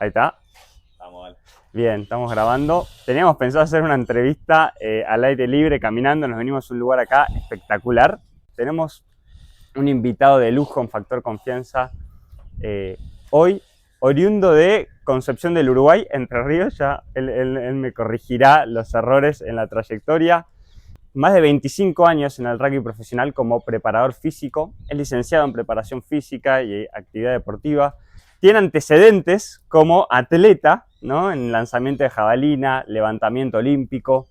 Ahí está. Vamos, vale. Bien, estamos grabando. Teníamos pensado hacer una entrevista al aire libre, caminando. Nos venimos a un lugar acá espectacular. Tenemos un invitado de lujo en Factor Confianza. Hoy, oriundo de Concepción del Uruguay, Entre Ríos. Ya él me corregirá los errores en la trayectoria. Más de 25 años en el rugby profesional como preparador físico. Es licenciado en preparación física y actividad deportiva. Tiene antecedentes como atleta, ¿no? En lanzamiento de jabalina, levantamiento olímpico.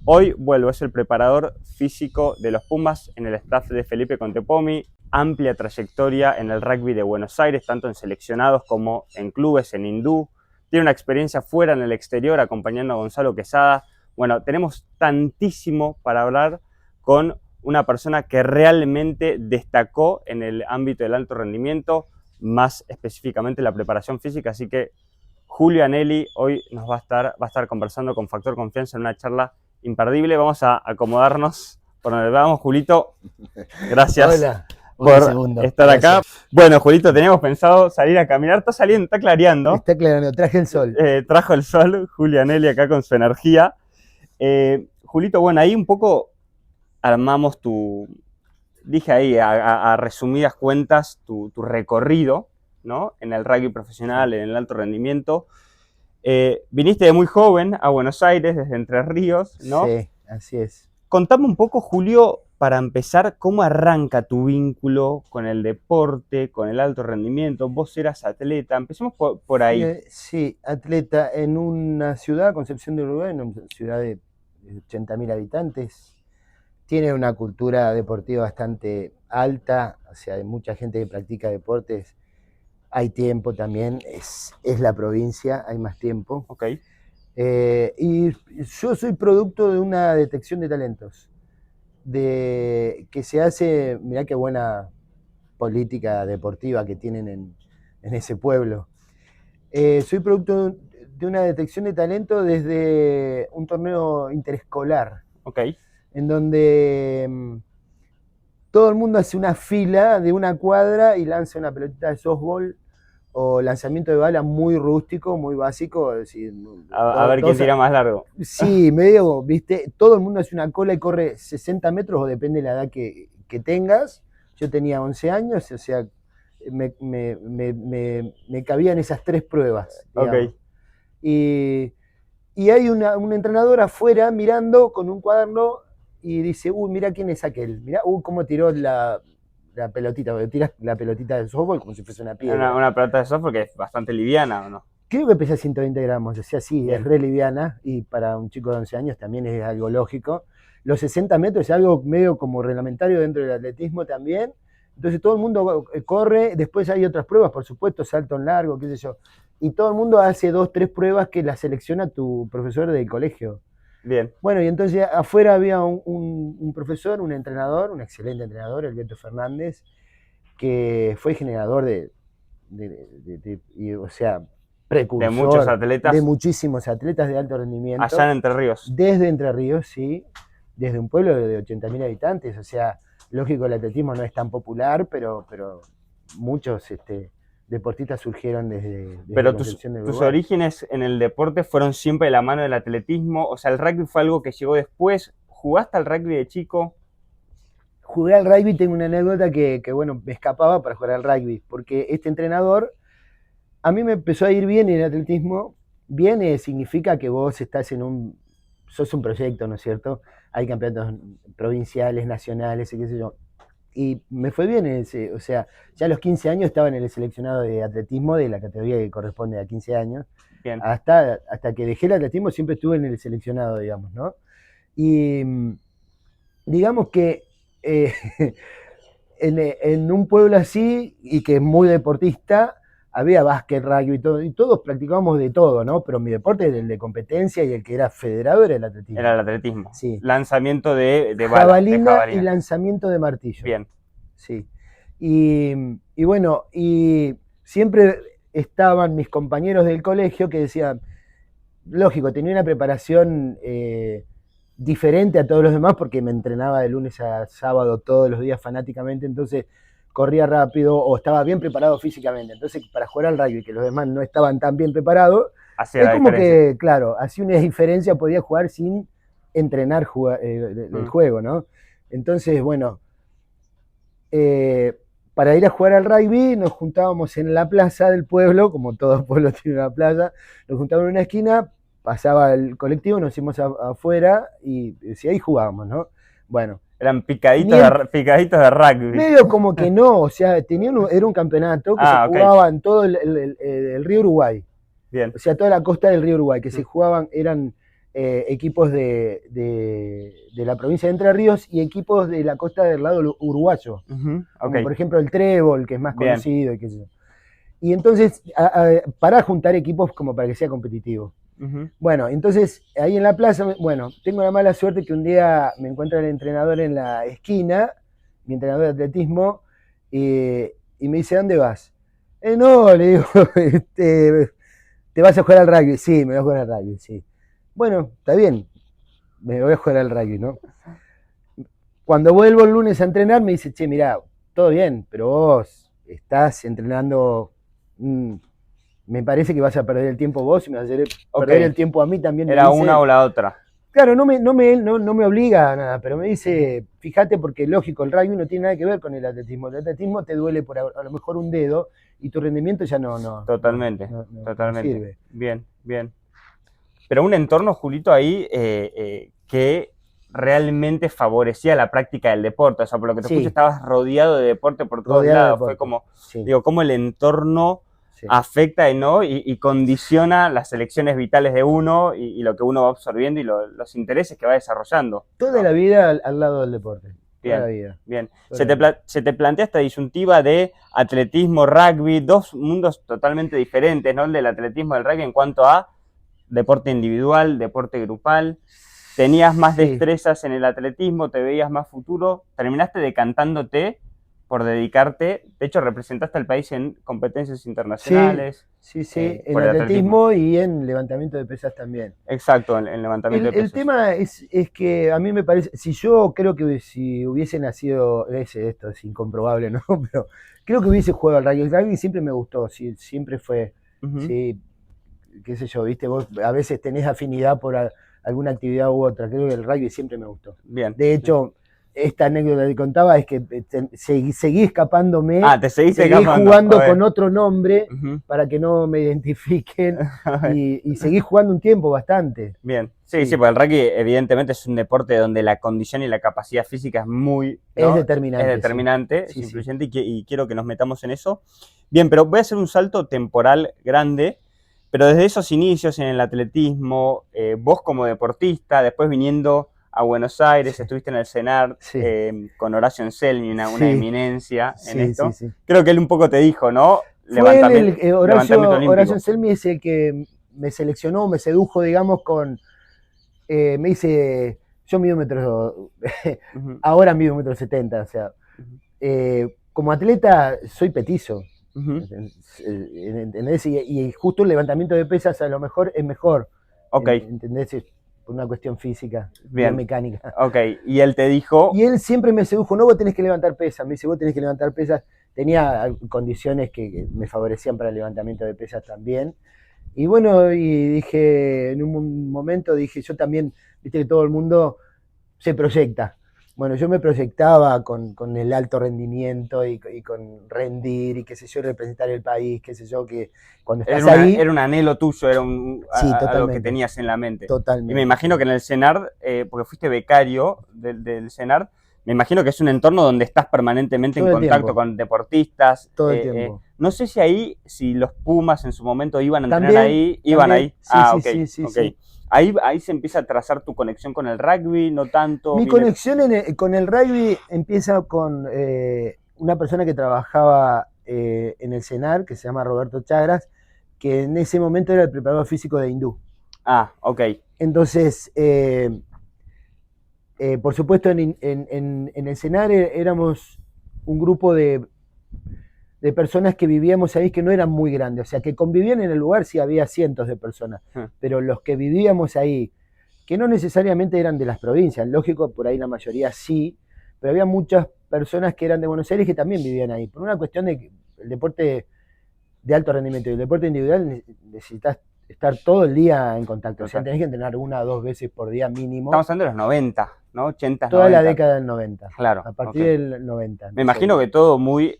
Hoy es el preparador físico de los Pumas en el staff de Felipe Contepomi. Amplia trayectoria en el rugby de Buenos Aires, tanto en seleccionados como en clubes, en hindú. Tiene una experiencia fuera en el exterior acompañando a Gonzalo Quesada. Bueno, tenemos tantísimo para hablar con una persona que realmente destacó en el ámbito del alto rendimiento, más específicamente la preparación física, así que Julio Anelli hoy nos va a estar conversando con Factor Confianza en una charla imperdible. Vamos a acomodarnos por donde vamos. Julito, gracias. Hola, por estar acá. Bueno, Julito, teníamos pensado salir a caminar. Está saliendo, está clareando. Está clareando, traje el sol. Trajo el sol, Julio Anelli acá con su energía. Julito, bueno, ahí un poco armamos dije ahí a resumidas cuentas tu recorrido, ¿no? En el rugby profesional, en el alto rendimiento. Viniste de muy joven a Buenos Aires, desde Entre Ríos, ¿no? Sí, así es. Contame un poco, Julio, para empezar, ¿cómo arranca tu vínculo con el deporte, con el alto rendimiento? Vos eras atleta, empecemos por ahí. Sí, atleta en una ciudad, Concepción del Uruguay, una ciudad de 80.000 habitantes. Tiene una cultura deportiva bastante alta, o sea, hay mucha gente que practica deportes. Hay tiempo también, es la provincia, hay más tiempo. Ok. Y yo soy producto de una detección de talentos, que se hace, mirá qué buena política deportiva que tienen en ese pueblo. Soy producto de una detección de talento desde un torneo interescolar, Ok. en donde todo el mundo hace una fila de una cuadra y lanza una pelotita de softball o lanzamiento de bala muy rústico, muy básico. Es decir, A ver quién tira más largo. Sí, medio, viste, todo el mundo hace una cola y corre 60 metros o depende de la edad que tengas. Yo tenía 11 años, o sea, me cabían esas 3 pruebas, digamos. Ok. Y hay un entrenador afuera mirando con un cuaderno y dice, mira quién es aquel, mirá, cómo tiró la pelotita, porque tiras la pelotita del softball como si fuese una piedra. Una pelota de softball que es bastante liviana, ¿o no? Creo que pesa 120 gramos, o sea, sí, Bien. es re liviana y para un chico de 11 años también es algo lógico. Los 60 metros es algo medio como reglamentario dentro del atletismo también. Entonces todo el mundo corre, después hay otras pruebas, por supuesto, salto en largo, qué sé yo. Y todo el mundo hace 2, 3 pruebas que las selecciona tu profesor del colegio. Bien. Bueno, y entonces afuera había un profesor, un entrenador, un excelente entrenador, el Beto Fernández, que fue generador o sea, precursor De muchos atletas. de muchísimos atletas de alto rendimiento. Allá en Entre Ríos. Desde Entre Ríos, sí, desde un pueblo de 80.000 habitantes, o sea, lógico, el atletismo no es tan popular, pero muchos deportistas surgieron desde Pero Concepción del tus Uruguay. orígenes en el deporte fueron siempre de la mano del atletismo, o sea, el rugby fue algo que llegó después. ¿Jugaste al rugby de chico? Jugué al rugby, tengo una anécdota que bueno, me escapaba para jugar al rugby, porque este entrenador, a mí me empezó a ir bien en el atletismo. Bien significa que vos estás sos un proyecto, ¿no es cierto? Hay campeonatos provinciales, nacionales, qué sé yo. Y me fue bien o sea, ya a los 15 años estaba en el seleccionado de atletismo de la categoría que corresponde a 15 años. Bien. Hasta que dejé el atletismo siempre estuve en el seleccionado, digamos, ¿no? Y digamos que en un pueblo así, y que es muy deportista, había básquet, rugby y todos practicábamos de todo, ¿no? Pero mi deporte era el de competencia y el que era federado era el atletismo. Era el atletismo. Sí. Lanzamiento de jabalina y lanzamiento de martillo. Bien. Sí. Y bueno, y siempre estaban mis compañeros del colegio que decían, lógico, tenía una preparación diferente a todos los demás porque me entrenaba de lunes a sábado todos los días fanáticamente, entonces corría rápido o estaba bien preparado físicamente. Entonces, para jugar al rugby, que los demás no estaban tan bien preparados, Hacía es la como diferencia. que, claro, hacía una diferencia, podía jugar sin entrenar el juego, ¿no? Entonces, bueno, para ir a jugar al rugby nos juntábamos en la plaza del pueblo, como todo pueblo tiene una plaza, nos juntábamos en una esquina, pasaba el colectivo, nos íbamos afuera y ahí jugábamos, ¿no? Bueno. Eran picaditos de rugby. Medio como que no, o sea, era un campeonato que se jugaba en todo el río Uruguay. Bien. O sea, toda la costa del río Uruguay, que se jugaban, eran equipos de la provincia de Entre Ríos y equipos de la costa del lado uruguayo. Como por ejemplo el Trébol, que es más conocido. Y, qué sé yo. Y entonces, para juntar equipos como para que sea competitivo. Bueno, entonces ahí en la plaza, bueno, tengo la mala suerte que un día me encuentra el entrenador en la esquina, mi entrenador de atletismo, y me dice, ¿dónde vas? No, le digo, ¿te vas a jugar al rugby? Sí, me voy a jugar al rugby, sí. Bueno, está bien, me voy a jugar al rugby, ¿no? Cuando vuelvo el lunes a entrenar me dice, che, mirá, todo bien, pero vos estás entrenando... me parece que vas a perder el tiempo vos y me vas a hacer perder el tiempo a mí también. Era dice, una o la otra. Claro, no me obliga a nada, pero me dice, fíjate, porque lógico, el rugby no tiene nada que ver con el atletismo. El atletismo te duele por a lo mejor un dedo y tu rendimiento ya no. Totalmente, totalmente. No sirve. Bien, bien. Pero un entorno, Julito, ahí que realmente favorecía la práctica del deporte. O sea, por lo que te escucho, estabas rodeado de deporte por todos lados. Fue como, digo, como el entorno afecta y condiciona las elecciones vitales de uno y lo que uno va absorbiendo y los intereses que va desarrollando. Toda la vida al lado del deporte. Bien, toda la vida. Bien. Se te plantea esta disyuntiva de atletismo, rugby, dos mundos totalmente diferentes, ¿no? El del atletismo y el rugby en cuanto a deporte individual, deporte grupal. Tenías más destrezas en el atletismo, te veías más futuro, terminaste decantándote por dedicarte, de hecho representaste al país en competencias internacionales. Sí, en atletismo y en levantamiento de pesas también. Exacto, en levantamiento de pesas. El tema es que a mí me parece, si yo creo que si hubiese nacido, esto es incomprobable, ¿no? Pero creo que hubiese jugado al rugby. El rugby siempre me gustó, siempre fue, qué sé yo, viste, vos a veces tenés afinidad por alguna actividad u otra, creo que el rugby siempre me gustó. Bien. De hecho, esta anécdota que contaba es que seguí escapándome, seguí jugando con otro nombre para que no me identifiquen y seguí jugando un tiempo bastante. Bien, sí, porque el rugby evidentemente es un deporte donde la condición y la capacidad física es muy... ¿no? Es determinante. Es determinante, es influyente y quiero que nos metamos en eso. Bien, pero voy a hacer un salto temporal grande, pero desde esos inicios en el atletismo, vos como deportista, después viniendo a Buenos Aires, estuviste en el CENAR con Horacio Anselmi, una eminencia en esto. Creo que él un poco te dijo, ¿no? Horacio Anselmi es el que me seleccionó, me sedujo, digamos, me dice, yo mido ahora mido 1,70 m, o sea, como atleta soy petizo. ¿Entendés? Y justo el levantamiento de pesas a lo mejor es mejor. ¿Entendés? Por una cuestión física, biomecánica. Y él te dijo... Y él siempre me sedujo, no, vos tenés que levantar pesas. Me dice, vos tenés que levantar pesas. Tenía condiciones que me favorecían para el levantamiento de pesas también. Y bueno, y dije, en un momento dije, yo también, viste que todo el mundo se proyecta. Bueno, yo me proyectaba con el alto rendimiento y con rendir y qué sé yo, representar el país, qué sé yo, que cuando estás ahí... Era un anhelo tuyo, era algo que tenías en la mente. Totalmente. Y me imagino que en el CENAR, porque fuiste becario del CENAR, me imagino que es un entorno donde estás permanentemente en contacto con deportistas. Todo el tiempo. No sé si los Pumas en su momento iban a entrenar ahí. Iban ahí. Sí. Ahí se empieza a trazar tu conexión con el rugby, no tanto. Mi conexión con el rugby empieza con una persona que trabajaba en el CENAR, que se llama Roberto Chagras, que en ese momento era el preparador físico de Hindú. Entonces, por supuesto, en el CENAR éramos un grupo de personas que vivíamos ahí que no eran muy grandes, o sea, que convivían en el lugar, sí había cientos de personas, pero los que vivíamos ahí, que no necesariamente eran de las provincias, lógico, por ahí la mayoría sí, pero había muchas personas que eran de Buenos Aires que también vivían ahí, por una cuestión de que el deporte de alto rendimiento y el deporte individual necesitas estar todo el día en contacto, o sea, Total. tenés que entrenar 1 o 2 veces por día mínimo, Estamos hablando de los 90, ¿no? 80, toda la 90. década del 90, Claro, a ok. partir del 90. Me imagino que todo muy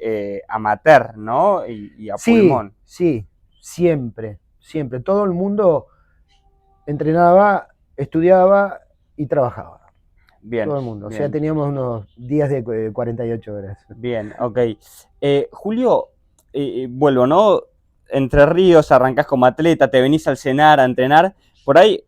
amateur, ¿no? Y a Sí, pulmón. sí, siempre, siempre. Todo el mundo entrenaba, estudiaba y trabajaba. Bien, Todo el mundo. O sea, bien, teníamos unos días de 48 horas. bien, ok. Julio, vuelvo, ¿no? Entre Ríos, arrancás como atleta, te venís al cenar a entrenar. Por ahí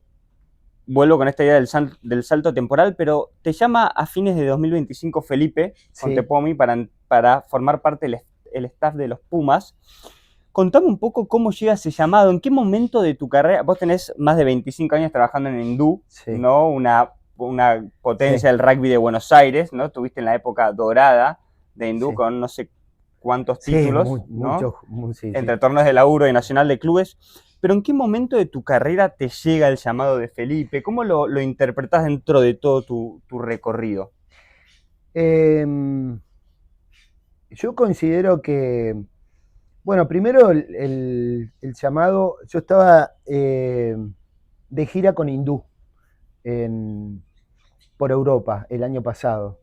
vuelvo con esta idea del salto temporal, pero te llama a fines de 2025 Felipe Sí. Contepomi para formar parte del staff de los Pumas. Contame un poco cómo llega ese llamado, en qué momento de tu carrera, vos tenés más de 25 años trabajando en Hindú, Sí. ¿no? Una potencia Sí. del rugby de Buenos Aires, ¿no? Tuviste en la época dorada de Hindú Sí. con no sé cuántos Sí, títulos, ¿no? mucho, sí, Entre sí. torneos de laburo y nacional de clubes. Pero ¿en qué momento de tu carrera te llega el llamado de Felipe? ¿Cómo lo interpretás dentro de todo tu recorrido? Yo considero que, bueno, primero el llamado, yo estaba de gira con Hindú por Europa el año pasado.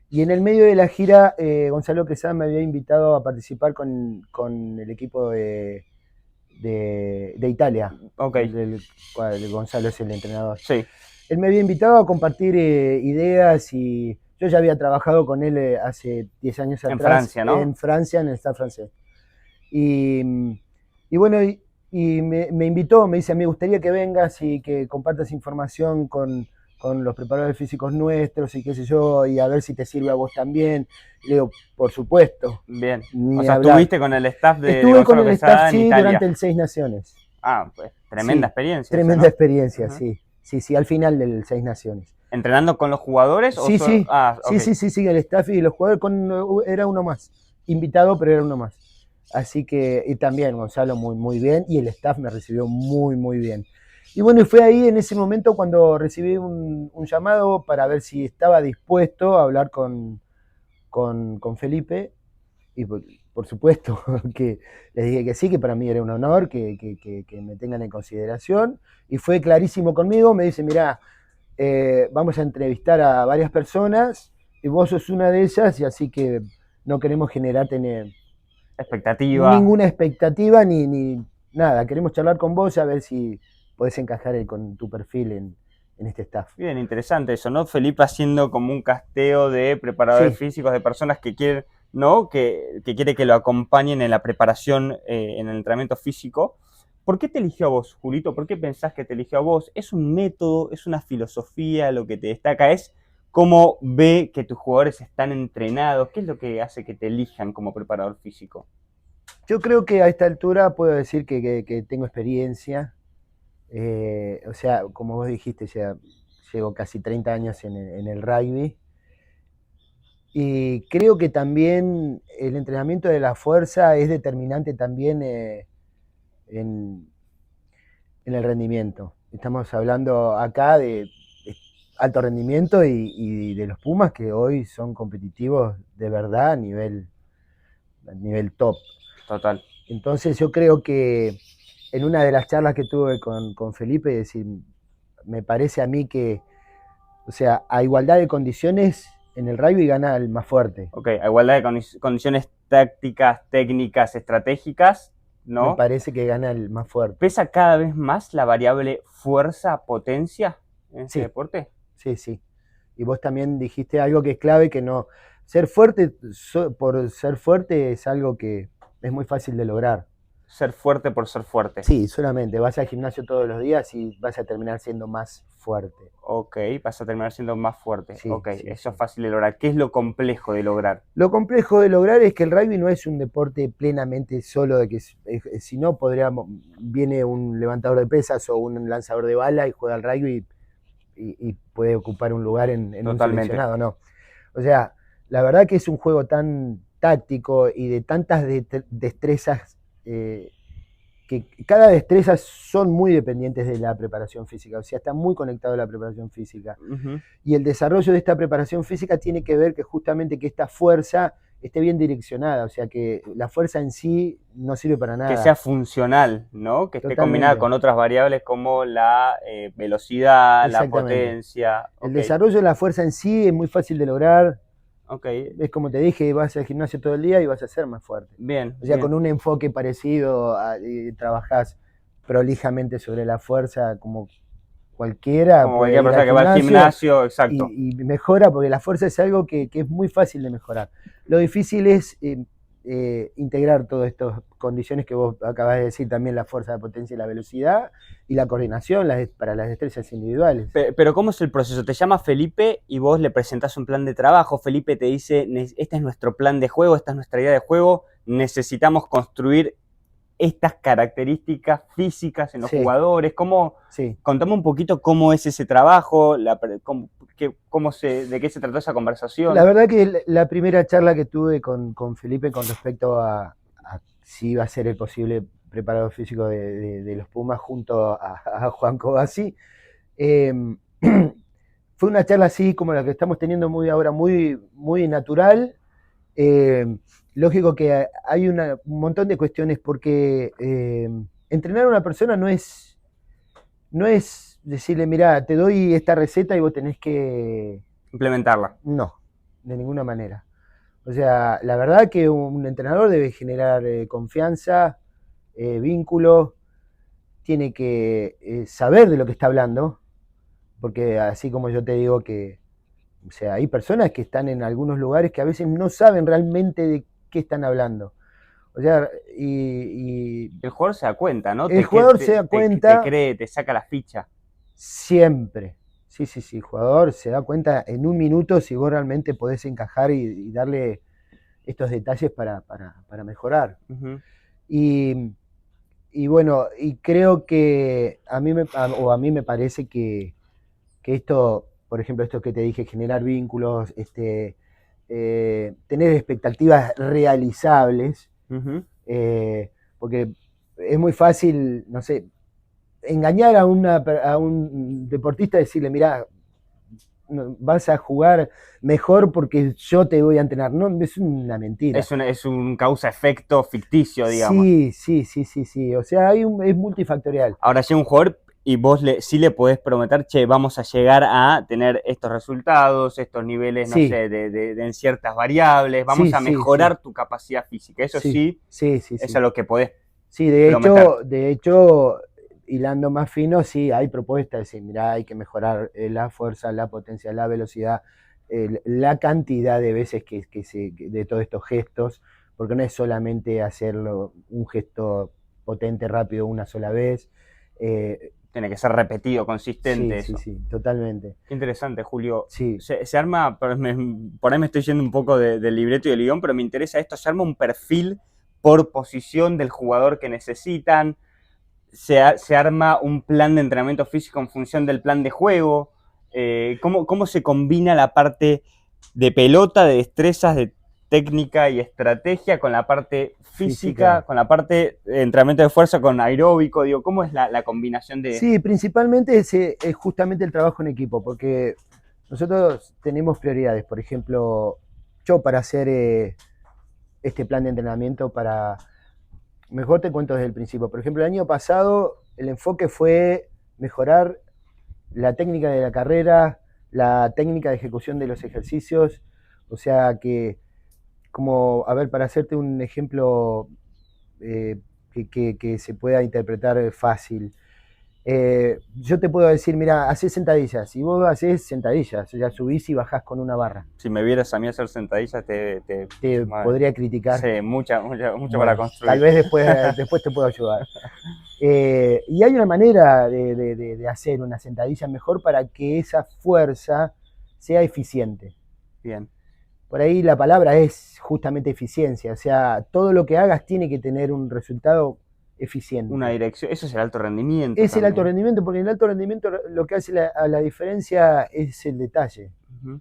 Y en el medio de la gira, Gonzalo Quesada me había invitado a participar con el equipo de Italia. Ok. Gonzalo es el entrenador. Sí. Él me había invitado a compartir ideas y yo ya había trabajado con él hace 10 años atrás. En Francia, ¿no? En Francia, en el Stade francés. Y bueno, y me invitó, me dice, me gustaría que vengas y que compartas información con los preparadores físicos nuestros y qué sé yo, y a ver si te sirve a vos también. Le digo, por supuesto. Bien. Ni O sea, hablar. estuviste con el staff de Estuve con Gonzalo el Quesada staff, en sí, Italia. durante el Seis Naciones. Ah, pues tremenda Sí, experiencia. Tremenda esa, ¿no? experiencia, Ajá. sí. Sí, sí, al final del Seis Naciones. ¿Entrenando con los jugadores? Sí, o sí. Ah, Sí, okay. sí, el staff y los jugadores era uno más. Invitado, pero era uno más. Así que, y también Gonzalo muy bien, y el staff me recibió muy bien. Y bueno, y fue ahí en ese momento cuando recibí un llamado para ver si estaba dispuesto a hablar con Felipe, y por supuesto que les dije que sí, que para mí era un honor que me tengan en consideración, y fue clarísimo conmigo, me dice, mirá, vamos a entrevistar a varias personas, y vos sos una de ellas, y así que no queremos generarte Expectativa. ninguna expectativa ni nada. Queremos charlar con vos a ver si podés encajar con tu perfil en este staff. Bien, interesante eso, ¿no? Felipe haciendo como un casteo de preparadores Sí. físicos, de personas que quieren, ¿no? Que quiere que lo acompañen en la preparación, en el entrenamiento físico. ¿Por qué te eligió a vos, Julito? ¿Por qué pensás que te eligió a vos? ¿Es un método, es una filosofía lo que te destaca? ¿Es cómo ve que tus jugadores están entrenados? ¿Qué es lo que hace que te elijan como preparador físico? Yo creo que a esta altura puedo decir que tengo experiencia. O sea, como vos dijiste, ya llevo casi 30 años en el rugby. Y creo que también el entrenamiento de la fuerza es determinante también en el rendimiento. Estamos hablando acá de alto rendimiento y de los Pumas que hoy son competitivos de verdad a nivel top. Total. Entonces yo creo que en una de las charlas que tuve con Felipe, decir, me parece a mí que, o sea, a igualdad de condiciones en el rugby gana el más fuerte. Ok, a igualdad de condiciones tácticas, técnicas, estratégicas, ¿no? Me parece que gana el más fuerte. ¿Pesa cada vez más la variable fuerza-potencia en este deporte? Sí, sí. Y vos también dijiste algo que es clave, que no... Ser fuerte por ser fuerte es algo que es muy fácil de lograr. Ser fuerte por ser fuerte. Sí, solamente. Vas al gimnasio todos los días y vas a terminar siendo más fuerte. Ok, vas a terminar siendo más fuerte. Sí, ok, sí, eso sí. es fácil de lograr. ¿Qué es lo complejo de lograr? Lo complejo de lograr es que el rugby no es un deporte plenamente solo de que si no viene un levantador de pesas o un lanzador de bala y juega al rugby y puede ocupar un lugar en un seleccionado, no. O sea, la verdad que es un juego tan táctico y de tantas destrezas que cada destreza son muy dependientes de la preparación física, o sea, está muy conectado a la preparación física. Y el desarrollo de esta preparación física tiene que ver que justamente que esta fuerza esté bien direccionada, o sea, que la fuerza en sí no sirve para nada. Que sea funcional, ¿no? Que esté combinada Totalmente. con otras variables como la velocidad, la Exactamente. potencia. El Ok, desarrollo de la fuerza en sí es muy fácil de lograr. ok, Es como te dije, vas al gimnasio todo el día y vas a ser más fuerte. bien, O sea, con bien. un enfoque parecido, trabajás prolijamente sobre la fuerza como cualquiera Como puede cualquier ir al persona que va al gimnasio gimnasio, exacto. y mejora, porque la fuerza es algo que es muy fácil de mejorar. Lo difícil es integrar todas estas condiciones que vos acabás de decir, también la fuerza, la potencia y la velocidad, y la coordinación para las destrezas individuales. Pero ¿cómo es el proceso? Te llama Felipe y vos le presentás un plan de trabajo. Felipe te dice, este es nuestro plan de juego, esta es nuestra idea de juego, necesitamos construir estas características físicas en los Sí, jugadores. sí. Contame un poquito cómo es ese trabajo, de qué se trató esa La conversación. verdad que la primera charla que tuve con Felipe con respecto a si iba a ser el posible preparador físico de los Pumas junto a Juan Cobasi, eh, fue una charla así como la que estamos teniendo muy ahora, muy, muy natural. Eh, Lógico que hay un montón de cuestiones porque entrenar a una persona no es decirle, mira, te doy esta receta y vos tenés que... Implementarla. No, de ninguna manera. O sea, la verdad que un entrenador debe generar confianza, vínculo, tiene que saber de lo que está hablando, porque así como yo te digo que, o sea, hay personas que están en algunos lugares que a veces no saben realmente de qué están hablando. O sea, El jugador se da cuenta, ¿no? el jugador se da Te cuenta cree, te saca la ficha. siempre. Sí, sí, sí, el jugador se da cuenta en un minuto si vos realmente podés encajar y darle estos detalles para mejorar. Ujú. Y, y bueno, y creo que a mí me parece que esto, por ejemplo, esto que te dije, generar vínculos, tener expectativas realizables, Ujú. porque es muy fácil, no sé, engañar a un deportista y decirle, mira, vas a jugar mejor porque yo te voy a entrenar. No, es una mentira. Es un causa-efecto ficticio, digamos. Sí, sí, sí, sí, sí. O sea, es multifactorial. Ahora llega un jugador y vos sí le podés prometer, che, vamos a llegar a tener estos resultados, estos niveles, no Sí, sé, en ciertas variables, vamos sí, a sí, sí, mejorar tu capacidad física. Eso sí, sí, sí, sí, eso sí. es lo que podés Sí, prometer. de hecho, hilando más fino, sí, hay propuestas de decir, mira, hay que mejorar la fuerza, la potencia, la velocidad, la cantidad de veces de todos estos gestos, porque no es solamente hacerlo un gesto potente, rápido, una sola vez. Eh, Tiene que ser repetido, sí, consistente sí, eso. sí, totalmente. Qué interesante, Julio. Sí, Se arma, por ahí me estoy yendo un poco del libreto y del guión, pero me interesa esto, se arma un perfil por posición del jugador que necesitan, se arma un plan de entrenamiento físico en función del plan de juego. ¿Cómo se combina la parte de pelota, de destrezas, de técnica y estrategia con la parte física, física. con la parte de entrenamiento de fuerza, con aeróbico? Digo, ¿cómo es la combinación de... Sí, principalmente es justamente el trabajo en equipo, porque nosotros tenemos prioridades. Por ejemplo, yo para hacer este plan de entrenamiento mejor te cuento desde el principio. Por ejemplo, el año pasado el enfoque fue mejorar la técnica de la carrera, la técnica de ejecución de los ejercicios. O sea que, como, a ver, para hacerte un ejemplo que se pueda interpretar fácil. Yo te puedo decir, mira, haces sentadillas. Y vos haces sentadillas, o sea, subís y bajás con una barra. Si me vieras a mí hacer sentadillas, Te bueno, podría criticar. sí, mucho para Bueno, tal construir. vez después te puedo ayudar. Y hay una manera de hacer una sentadilla mejor para que esa fuerza sea eficiente. Bien, Por ahí la palabra es justamente eficiencia, o sea, todo lo que hagas tiene que tener un resultado una eficiente. dirección, eso es el alto rendimiento Es el alto también. rendimiento, porque en el alto rendimiento lo que hace a la diferencia es el detalle. Ujú.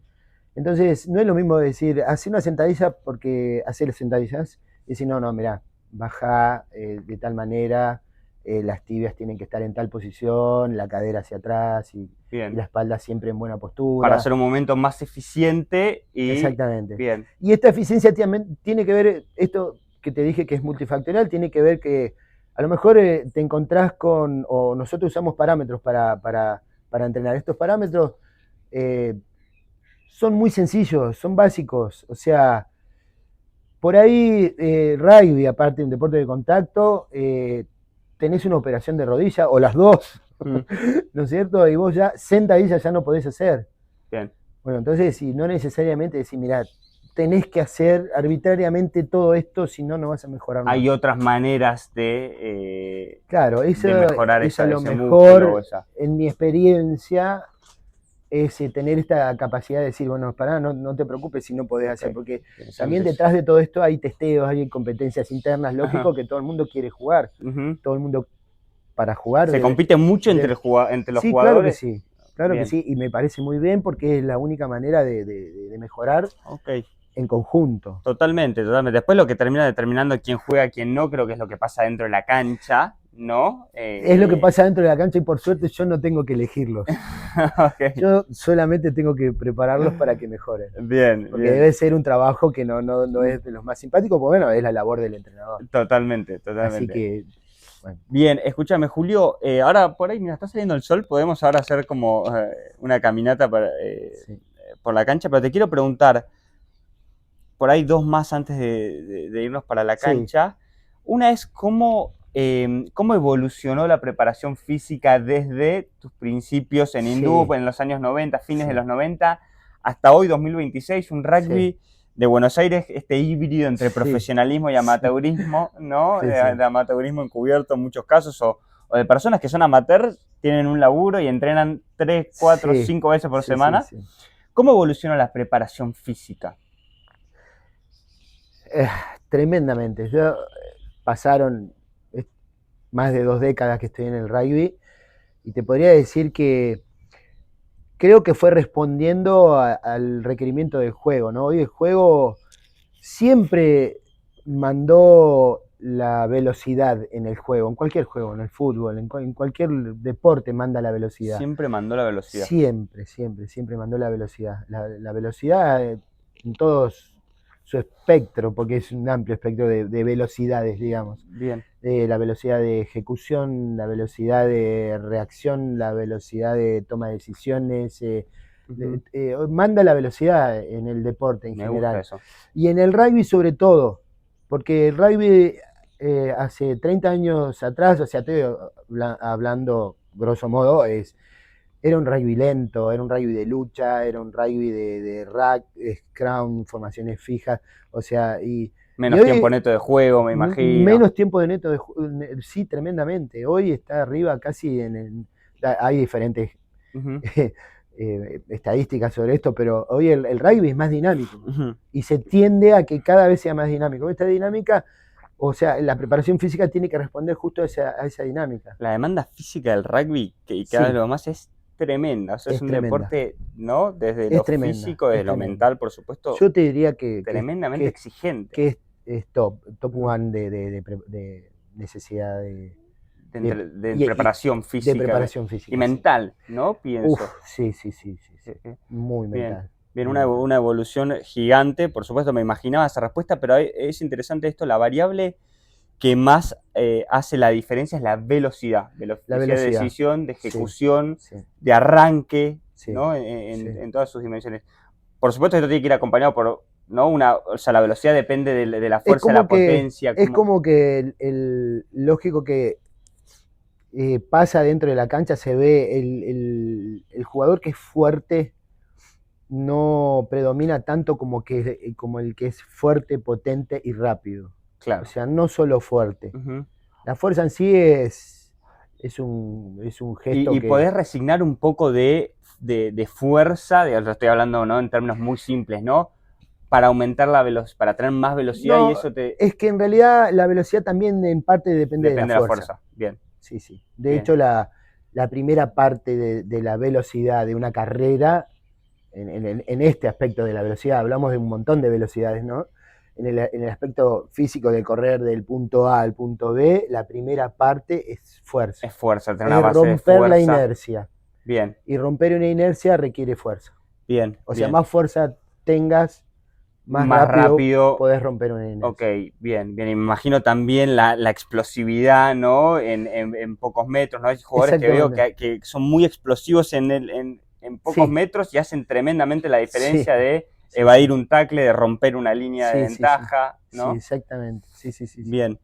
Entonces, no es lo mismo decir, hacer una sentadilla porque hacer sentadillas, y decir, no, no, mirá, baja de tal manera, las tibias tienen que estar en tal posición, la cadera hacia atrás y Bien. la espalda siempre en buena postura. Para hacer un movimiento más eficiente y... Exactamente. Bien. Y esta eficiencia tiene que ver, esto que te dije que es multifactorial, tiene que ver que a lo mejor te encontrás con, o nosotros usamos parámetros para entrenar. Estos parámetros son muy sencillos, son básicos, o sea, por ahí rugby, aparte de un deporte de contacto, tenés una operación de rodilla, o las dos, ¿no es cierto? Y vos ya sentadilla ya no podés hacer. Bien. Bueno, entonces, si no necesariamente decir, mirá, tenés que hacer arbitrariamente todo esto, si no, no vas a mejorar más. Hay otras maneras de, claro, eso, de mejorar eso a lo ese mejor, músculo. en mi experiencia, es tener esta capacidad de decir, bueno, pará, no te preocupes si no podés hacer, porque también detrás de todo esto hay testeos, hay competencias internas, lógico que todo el mundo quiere jugar, todo el mundo para jugar. ¿Se compite mucho entre los jugadores? Claro que sí. Claro que sí, y me parece muy bien porque es la única manera de mejorar en conjunto. Totalmente, totalmente. Después lo que termina determinando quién juega, quién no, creo que es lo que pasa dentro de la cancha, ¿no? Es lo que pasa dentro de la cancha y por suerte yo no tengo que elegirlos. Yo solamente tengo que prepararlos para que mejoren. Bien, porque debe ser un trabajo que no es de los más simpáticos, porque bueno, es la labor del entrenador. Totalmente, totalmente. Así que... Bueno. Bien, escúchame, Julio, ahora por ahí, mira, está saliendo el sol, podemos ahora hacer como una caminata por la cancha, pero te quiero preguntar, por ahí dos más antes de irnos para la cancha. Una es cómo evolucionó la preparación física desde tus principios en Hindú, en los años 90, fines de los 90, hasta hoy, 2026, un rugby de Buenos Aires, este híbrido entre profesionalismo y amateurismo, ¿no? De amateurismo encubierto en muchos casos, o de personas que son amateurs, tienen un laburo y entrenan 3, 4, 5 veces por semana. ¿Cómo evoluciona la preparación física? Tremendamente. Pasaron más de 2 décadas que estoy en el rugby y te podría decir que creo que fue respondiendo al requerimiento del juego, ¿no? Hoy el juego siempre mandó la velocidad en el juego, en cualquier juego, en el fútbol, en cualquier deporte manda la velocidad. Siempre mandó la velocidad. Siempre mandó la velocidad. La velocidad en todos su espectro, porque es un amplio espectro de velocidades, digamos. Bien. La velocidad de ejecución, la velocidad de reacción, la velocidad de toma de decisiones, manda la velocidad en el deporte en general. Gusta eso. Y en el rugby sobre todo, porque el rugby hace 30 años atrás, o sea, estoy hablando grosso modo, era un rugby lento, era un rugby de lucha, era un rugby de rack, scrum, formaciones fijas, o sea, menos tiempo neto de juego, me imagino. Menos tiempo de neto de juego, sí, tremendamente. Hoy está arriba casi hay diferentes estadísticas sobre esto, pero hoy el rugby es más dinámico y se tiende a que cada vez sea más dinámico. Esta dinámica, o sea, la preparación física tiene que responder justo a esa dinámica. La demanda física del rugby, y cada vez lo más, es tremenda. O sea, es un deporte, ¿no? Desde lo físico, desde lo mental, por supuesto. Yo te diría que tremendamente exigente. Que es top one de necesidad de preparación física. De preparación física. Y mental, ¿no? Pienso. Sí. Muy mental. Bien, una evolución gigante. Por supuesto, me imaginaba esa respuesta, pero es interesante esto. La variable que más hace la diferencia es la velocidad. La velocidad de decisión, de ejecución, de arranque, ¿no? En todas sus dimensiones. Por supuesto, esto tiene que ir acompañado por... ¿no? O sea, la velocidad depende de la fuerza, de la potencia. Es como que lógico que pasa dentro de la cancha, se ve el jugador que es fuerte no predomina tanto como el que es fuerte, potente y rápido. Claro. O sea, no solo fuerte. La fuerza en sí es un gesto y podés resignar un poco de fuerza, lo estoy hablando, ¿no? En términos muy simples, ¿no? Para aumentar la velocidad, para tener más velocidad, y eso es que en realidad la velocidad también en parte depende de la fuerza. Bien. Sí. De hecho, la primera parte de la velocidad de una carrera, en este aspecto de la velocidad, hablamos de un montón de velocidades, ¿no? en el aspecto físico de correr del punto A al punto B, la primera parte es fuerza. Es fuerza, tener Es una base de romper la fuerza. inercia. Bien, Y romper una inercia requiere fuerza. bien, O sea, bien. más fuerza tengas, más Más rápido rápido. podés romper una inercia. Ok, bien, bien. Y me imagino también la explosividad, ¿no? En pocos metros, ¿no? Hay jugadores que veo que son muy explosivos en pocos Sí, metros y hacen tremendamente la sí, diferencia de sí, evadir un tackle, de romper una línea de sí, sí, sí, ventaja, sí, ¿no? exactamente. Sí, sí, sí, sí. Bien.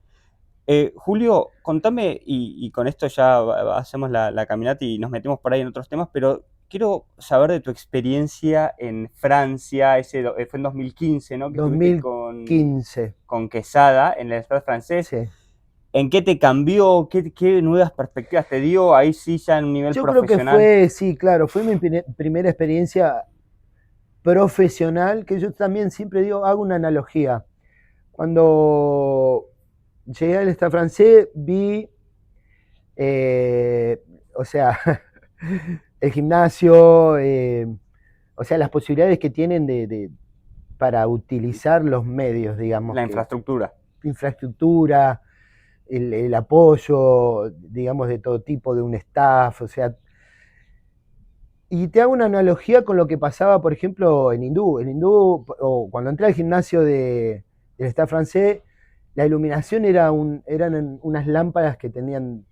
Julio, contame, y con esto ya hacemos la caminata y nos metemos por ahí en otros temas, pero quiero saber de tu experiencia en Francia, fue en 2015, ¿no? Que estuviste 2015, con Quesada en el Stade francés. sí. ¿En qué te cambió? ¿Qué nuevas perspectivas te dio? Ahí sí ya en un nivel Yo creo que profesional. fue, sí, claro, fue mi primera experiencia profesional, que yo también siempre digo, hago una analogía. Cuando llegué al Stade francés vi, o sea, el gimnasio, o sea, las posibilidades que tienen para utilizar los medios, digamos, La que infraestructura. infraestructura, el apoyo, digamos, de todo tipo de un staff, o sea, y te hago una analogía con lo que pasaba, por ejemplo, en Hindú. En Hindú, o cuando entré al gimnasio del staff francés, la iluminación eran unas lámparas que tenían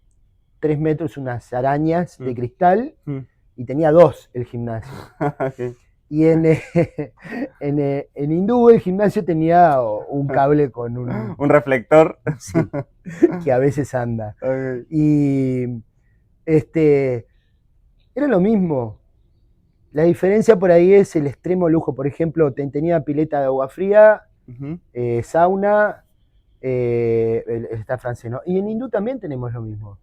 3 metros, unas arañas de cristal, y tenía 2 el gimnasio. Okay. Y en Hindú el gimnasio tenía un cable con un reflector. Sí, que a veces anda. Okay. Y era lo mismo. La diferencia por ahí es el extremo lujo. Por ejemplo, tenía pileta de agua fría, sauna, el staff francés, ¿no? Y en Hindú también tenemos lo mismo.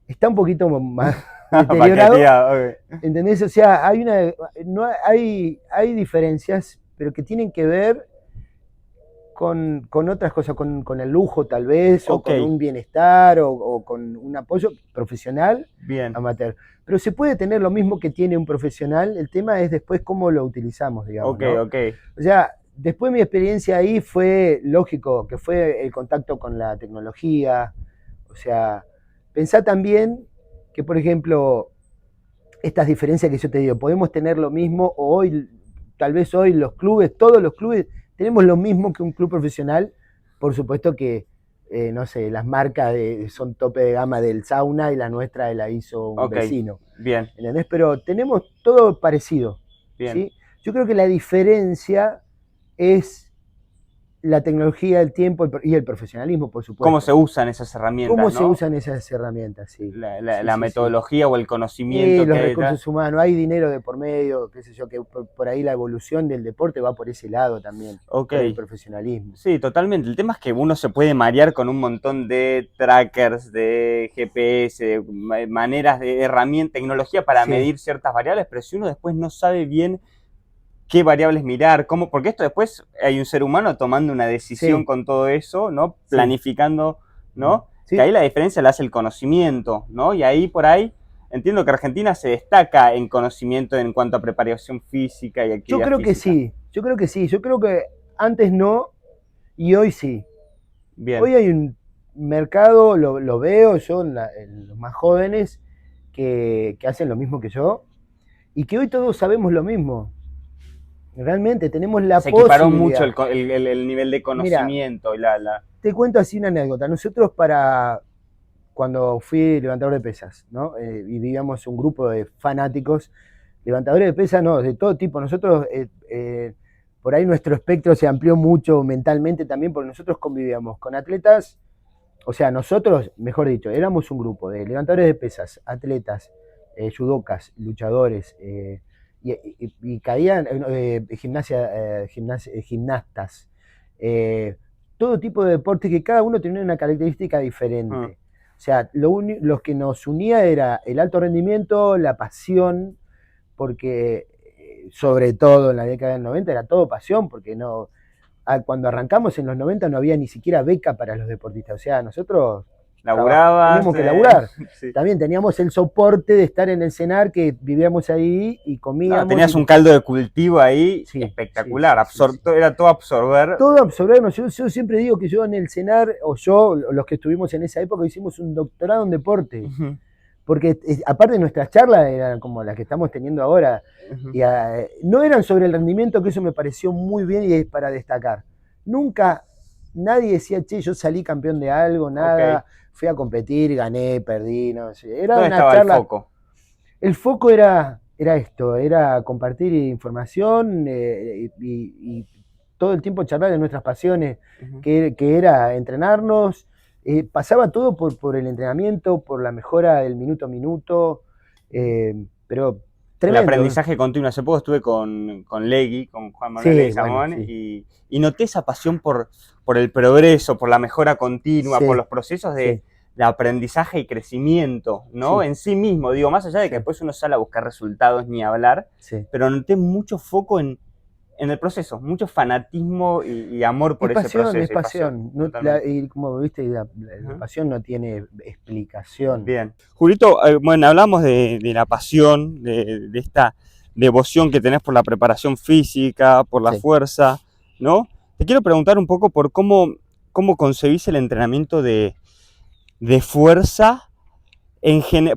Está un poquito más deteriorado. Okay. ¿Entendés? O sea, hay diferencias, pero que tienen que ver con otras cosas, con el lujo tal vez, o con un bienestar, o con un apoyo profesional, bien, amateur. Pero se puede tener lo mismo que tiene un profesional, el tema es después cómo lo utilizamos, digamos, ¿no? O sea, después mi experiencia ahí fue lógico, que fue el contacto con la tecnología, o sea, pensá también que, por ejemplo, estas diferencias que yo te digo, podemos tener lo mismo, o hoy, tal vez hoy los clubes, todos los clubes, tenemos lo mismo que un club profesional. Por supuesto que, no sé, las marcas son tope de gama del sauna y la nuestra la hizo un vecino. Bien. ¿Entendés? Pero tenemos todo parecido. Bien. ¿Sí? Yo creo que la diferencia es la tecnología, el tiempo y el profesionalismo, por supuesto. ¿Cómo se usan esas herramientas? ¿Cómo ¿no? se usan esas herramientas? Sí. La metodología o el conocimiento. Los recursos humanos, hay dinero de por medio, qué sé yo, que por ahí la evolución del deporte va por ese lado también, por el profesionalismo. Sí, totalmente. El tema es que uno se puede marear con un montón de trackers, de GPS, maneras de herramientas, tecnología para medir ciertas variables, pero si uno después no sabe bien qué variables mirar, cómo, porque esto después hay un ser humano tomando una decisión con todo eso, ¿no? Planificando, ¿no? Que ahí la diferencia la hace el conocimiento, ¿no? Y ahí por ahí entiendo que Argentina se destaca en conocimiento en cuanto a preparación física y actividad física. Yo creo que antes no y hoy sí. Bien. Hoy hay un mercado, lo veo yo en los más jóvenes que hacen lo mismo que yo y que hoy todos sabemos lo mismo. Realmente tenemos la posibilidad. Se equiparó mucho el nivel de conocimiento. Mira, te cuento así una anécdota. Nosotros cuando fui levantador de pesas, ¿no? Y vivíamos un grupo de fanáticos, levantadores de pesas, no, de todo tipo. Nosotros, por ahí nuestro espectro se amplió mucho mentalmente también, porque nosotros convivíamos con atletas, o sea, nosotros, mejor dicho, éramos un grupo de levantadores de pesas, atletas, judocas, luchadores, y caían gimnastas, todo tipo de deportes que cada uno tenía una característica diferente. O sea, lo que nos unía era el alto rendimiento, la pasión, porque sobre todo en la década del 90 era todo pasión, porque cuando arrancamos en los 90 no había ni siquiera beca para los deportistas. O sea, nosotros laburabas. Teníamos que laburar. Sí. También teníamos el soporte de estar en el CENAR, que vivíamos ahí y comíamos. No, tenías un caldo de cultivo ahí Sí, espectacular, sí, sí, sí. Era todo absorber. Todo absorbernos. Yo siempre digo que yo en el CENAR, o yo, los que estuvimos en esa época, hicimos un doctorado en deporte. Uh-huh. Porque aparte nuestras charlas eran como las que estamos teniendo ahora, Uh-huh. y, no eran sobre el rendimiento, que eso me pareció muy bien y es para destacar. Nunca nadie decía, che, yo salí campeón de algo, nada, fui a competir, gané, perdí, no sé. Era ¿Dónde una estaba charla. el foco? El foco era esto, era compartir información y todo el tiempo charlar de nuestras pasiones, Uh-huh. que era entrenarnos. Pasaba todo por el entrenamiento, por la mejora del minuto a minuto, pero tremendo. El aprendizaje continuo. Hace poco estuve con Legui, con Juan Manuel Leguizamón, bueno, sí. y noté esa pasión por el progreso, por la mejora continua, Sí, por los procesos de aprendizaje y crecimiento, ¿no? Sí. En sí mismo, digo, más allá de que después uno sale a buscar resultados ni hablar, pero noté mucho foco en el proceso, mucho fanatismo y amor por ese proceso. Es pasión. Y como viste, la pasión no tiene explicación. Bien. Julito, bueno, hablamos de la pasión, de esta devoción que tenés por la preparación física, por la fuerza, ¿no? Te quiero preguntar un poco por cómo concebís el entrenamiento de fuerza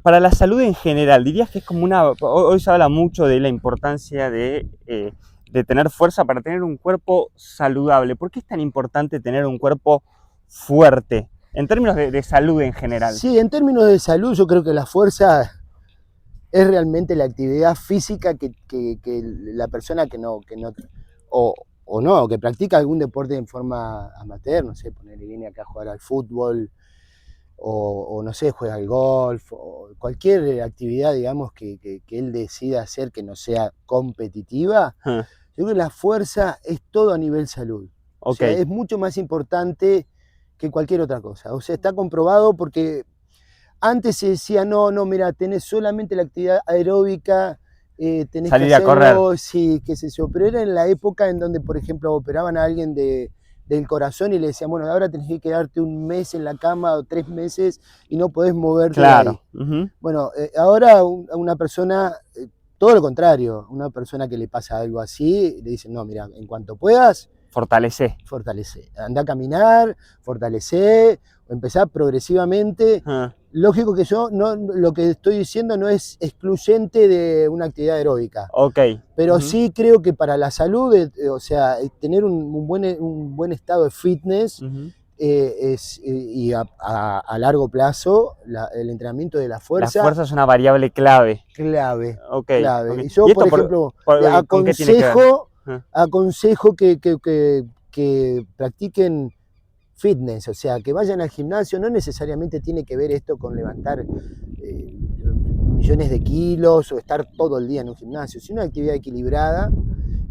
para la salud en general. Dirías que es como hoy se habla mucho de la importancia de tener fuerza para tener un cuerpo saludable. ¿Por qué es tan importante tener un cuerpo fuerte? En términos de salud en general. Sí, en términos de salud yo creo que la fuerza es realmente la actividad física que la persona que practica algún deporte en forma amateur, no sé, viene acá a jugar al fútbol, o no sé, juega al golf, o cualquier actividad, digamos, que él decida hacer que no sea competitiva. Yo creo que la fuerza es todo a nivel salud. O sea, es mucho más importante que cualquier otra cosa. O sea, está comprobado porque antes se decía, no, mira, tenés solamente la actividad aeróbica, tenés salir que hacerlo, a correr. Sí, qué sé yo, pero era en la época en donde, por ejemplo, operaban a alguien del corazón y le decían, bueno, ahora tenés que quedarte un mes en la cama o 3 meses y no podés moverte de ahí. Bueno, ahora a una persona, todo lo contrario, una persona que le pasa algo así, le dicen, no, mira, en cuanto puedas, fortalecé. Andá a caminar, fortalecé, empezá progresivamente. Lógico que yo lo que estoy diciendo no es excluyente de una actividad aeróbica. Pero sí creo que para la salud, o sea, tener un buen estado de fitness y a largo plazo, el entramento de la fuerza. La fuerza es una variable clave. Clave. Y yo, por ejemplo, aconsejo que practiquen fitness, o sea, que vayan al gimnasio. No necesariamente tiene que ver esto con levantar millones de kilos o estar todo el día en un gimnasio, sino una actividad equilibrada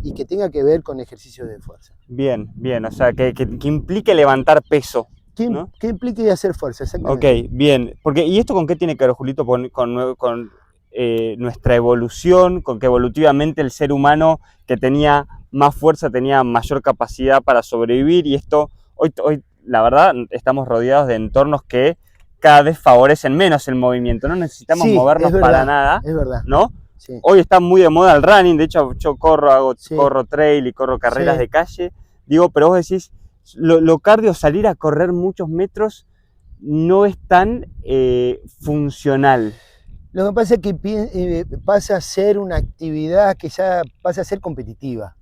y que tenga que ver con ejercicios de fuerza. Bien, o sea, que implique levantar peso. ¿no? Que implique hacer fuerza, exactamente. Bien. ¿Y esto con qué tiene que ver, Julito? Con nuestra evolución, con que evolutivamente el ser humano que tenía más fuerza tenía mayor capacidad para sobrevivir, y esto, hoy la verdad, estamos rodeados de entornos que cada vez favorecen menos el movimiento, no necesitamos movernos para nada, es verdad. ¿no? Sí. Hoy está muy de moda el running, de hecho yo corro trail y corro carreras de calle, pero vos decís, lo cardio, salir a correr muchos metros, no es tan funcional. Lo que pasa es que pasa a ser una actividad que ya pasa a ser competitiva.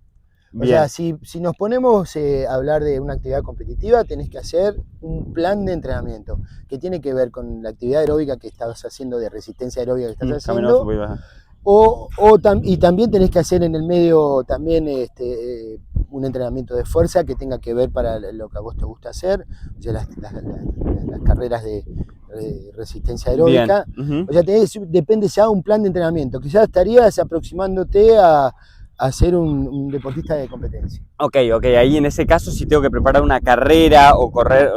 O sea, si nos ponemos a hablar de una actividad competitiva, tenés que hacer un plan de entrenamiento que tiene que ver con la actividad aeróbica que estás haciendo, de resistencia aeróbica que estás haciendo. Y también tenés que hacer en el medio también un entrenamiento de fuerza que tenga que ver para lo que a vos te gusta hacer, o sea, las carreras de resistencia aeróbica. O sea, depende ya de un plan de entrenamiento, que ya estarías aproximándote a ser un deportista de competencia. Ahí en ese caso, si tengo que preparar una carrera o correr,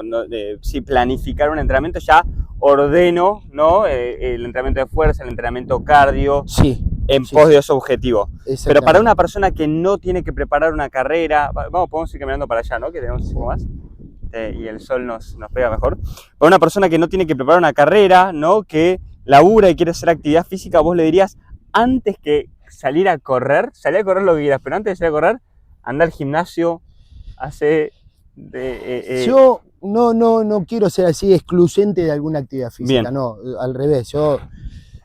planificar un entrenamiento, ya ordeno, ¿no? El entrenamiento de fuerza, el entrenamiento cardio, en pos de ese objetivo. Pero para una persona que no tiene que preparar una carrera, podemos ir caminando para allá, ¿no? Que tenemos un poco más. y el sol nos pega mejor. Para una persona que no tiene que preparar una carrera, ¿no? Que labura y quiere hacer actividad física, vos le dirías, antes que salir a correr lo que quieras, pero antes de salir a correr, anda al gimnasio, hace... Yo no quiero ser así excluyente de alguna actividad física, Bien. no, al revés.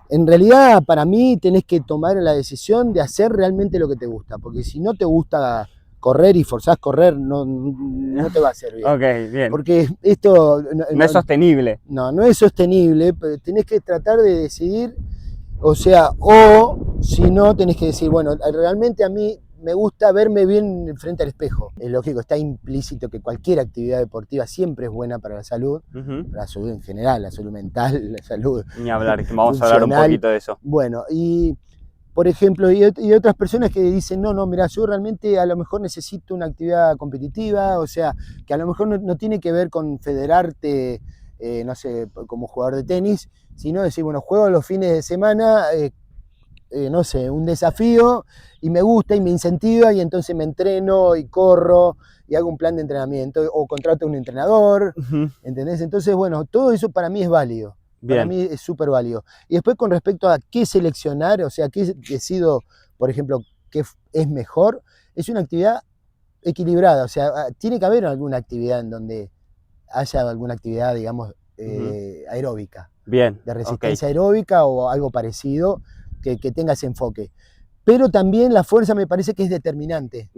En realidad, para mí, tenés que tomar la decisión de hacer realmente lo que te gusta, porque si no te gusta correr y forzás correr, no te va a servir. Ok, bien. Porque esto... No es sostenible. No es sostenible, pero tenés que tratar de decidir, o sea, o si no, tenés que decir, bueno, realmente a mí me gusta verme bien frente al espejo. Es lógico, está implícito que cualquier actividad deportiva siempre es buena para la salud en general, la salud mental, la salud Ni hablar, que vamos a hablar un poquito de eso. Bueno, y por ejemplo, y otras personas que dicen, no, mira, yo realmente a lo mejor necesito una actividad competitiva, o sea, que a lo mejor no tiene que ver con federarte, no sé, como jugador de tenis, sino decir, bueno, juego los fines de semana, no sé, un desafío y me gusta y me incentiva y entonces me entreno y corro y hago un plan de entrenamiento o contrato a un entrenador, ¿entendés? Entonces, bueno, todo eso para mí es válido. Bien. Para mí es súper válido. Y después con respecto a qué seleccionar, o sea, qué decido, por ejemplo, qué es mejor, es una actividad equilibrada, o sea, tiene que haber alguna actividad en donde haya alguna actividad, digamos, aeróbica. Bien. De resistencia aeróbica o algo parecido que tenga ese enfoque. Pero también la fuerza me parece que es determinante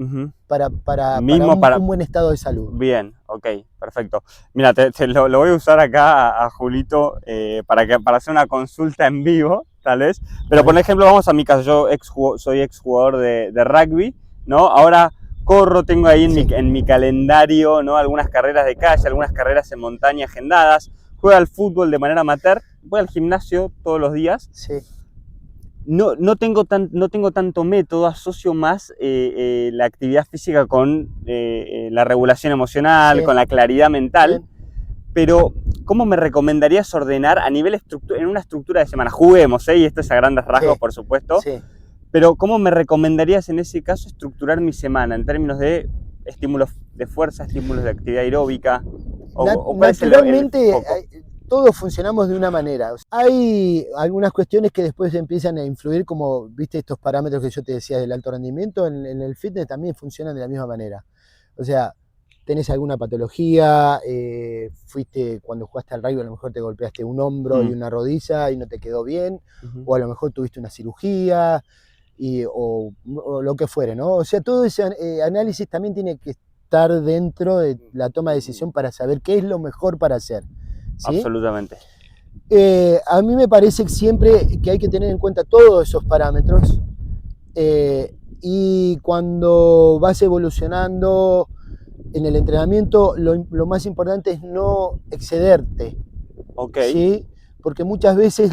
para un buen estado de salud. Bien, ok, perfecto. Mira, lo voy a usar acá a Julito para hacer una consulta en vivo, tal vez. Pero por ejemplo, vamos a mi caso, yo soy exjugador de rugby, ¿no? Ahora corro, tengo ahí en mi calendario, ¿no? Algunas carreras de calle, algunas carreras en montaña agendadas. Juego al fútbol de manera amateur, voy al gimnasio todos los días. Sí. No tengo tanto método, asocio más la actividad física con la regulación emocional, con la claridad mental, pero ¿cómo me recomendarías ordenar a nivel en una estructura de semana? Juguemos, y esto es a grandes rasgos, por supuesto, pero ¿cómo me recomendarías en ese caso estructurar mi semana en términos de estímulos de fuerza, estímulos de actividad aeróbica? Naturalmente, todos funcionamos de una manera. Hay algunas cuestiones que después empiezan a influir, como viste estos parámetros que yo te decía del alto rendimiento, en el fitness también funcionan de la misma manera. O sea, tenés alguna patología, cuando jugaste al rugby a lo mejor te golpeaste un hombro y una rodilla y no te quedó bien, o a lo mejor tuviste una cirugía, o lo que fuere, ¿no? O sea, todo ese análisis también tiene que estar dentro de la toma de decisión para saber qué es lo mejor para hacer. ¿Sí? Absolutamente. A mí me parece siempre que hay que tener en cuenta todos esos parámetros y cuando vas evolucionando en el entrenamiento, lo más importante es no excederte. Ok. ¿Sí? Porque muchas veces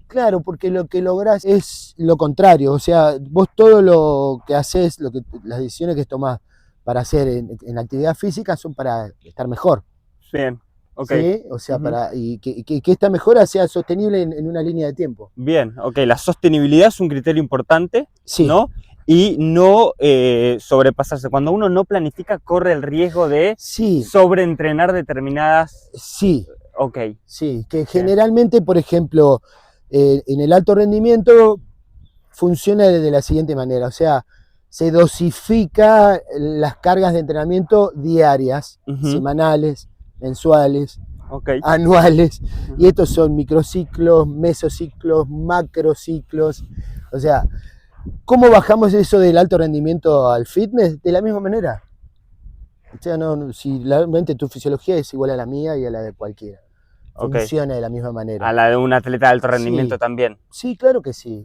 Claro, porque lo que lográs es lo contrario. O sea, vos todo lo que haces, las decisiones que tomás para hacer en actividad física son para estar mejor. Bien. Okay. ¿Sí? O sea, y que esta mejora sea sostenible en una línea de tiempo. Bien, ok. La sostenibilidad es un criterio importante, ¿no? Y no sobrepasarse. Cuando uno no planifica, corre el riesgo de sobreentrenar determinadas... Sí. Ok. Sí, que generalmente, por ejemplo, en el alto rendimiento funciona de la siguiente manera. O sea, se dosifica las cargas de entrenamiento diarias, semanales, mensuales, anuales, y estos son microciclos, mesociclos, macrociclos. O sea, ¿cómo bajamos eso del alto rendimiento al fitness? De la misma manera. O sea, si realmente tu fisiología es igual a la mía y a la de cualquiera. Funciona de la misma manera. A la de un atleta de alto rendimiento también. Sí, claro que sí.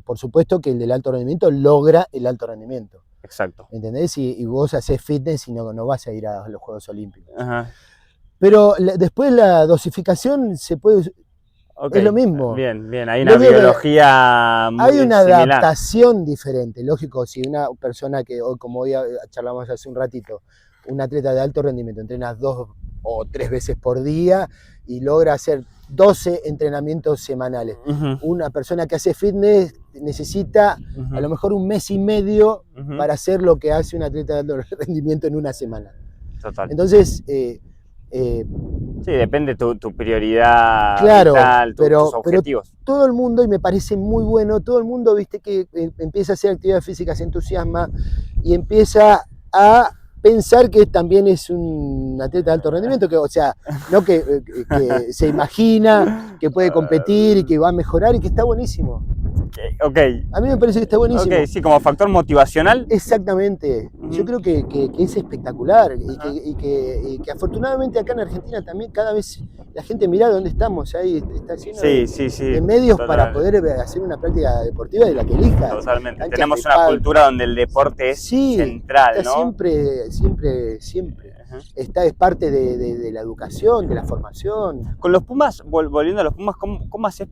Por supuesto que el del alto rendimiento logra el alto rendimiento. Exacto. ¿Entendés? Y vos haces fitness y no vas a ir a los Juegos Olímpicos. Pero después la dosificación se puede... Es lo mismo. Bien, hay una biología muy Hay una similar. Adaptación diferente. Lógico, si una persona como hoy charlamos hace un ratito, un atleta de alto rendimiento entrena 2 o 3 veces por día y logra hacer 12 entrenamientos semanales. Una persona que hace fitness necesita a lo mejor 1 mes y medio para hacer lo que hace un atleta de alto rendimiento en una semana. Total. Entonces, sí, depende tu prioridad claro, vital, pero tus objetivos. todo el mundo, y me parece muy bueno, todo el mundo, viste, que empieza a hacer actividad física, se entusiasma y empieza a pensar que también es un atleta de alto rendimiento, que, o sea, no que se imagina que puede competir y que va a mejorar y que está buenísimo. Ok, A mí me parece que está buenísimo. ok, sí, como factor motivacional. Exactamente. Yo creo que es espectacular y que afortunadamente acá en Argentina también cada vez la gente mira dónde estamos, ahí está lleno Sí, de medios para total, poder hacer una práctica deportiva de la que elijas. totalmente. Canchas Tenemos de una pádel. cultura donde el deporte es Sí, central, está ¿no? siempre. Ajá. Es parte de la educación, de la formación. Con los Pumas, volviendo a los Pumas, ¿cómo haces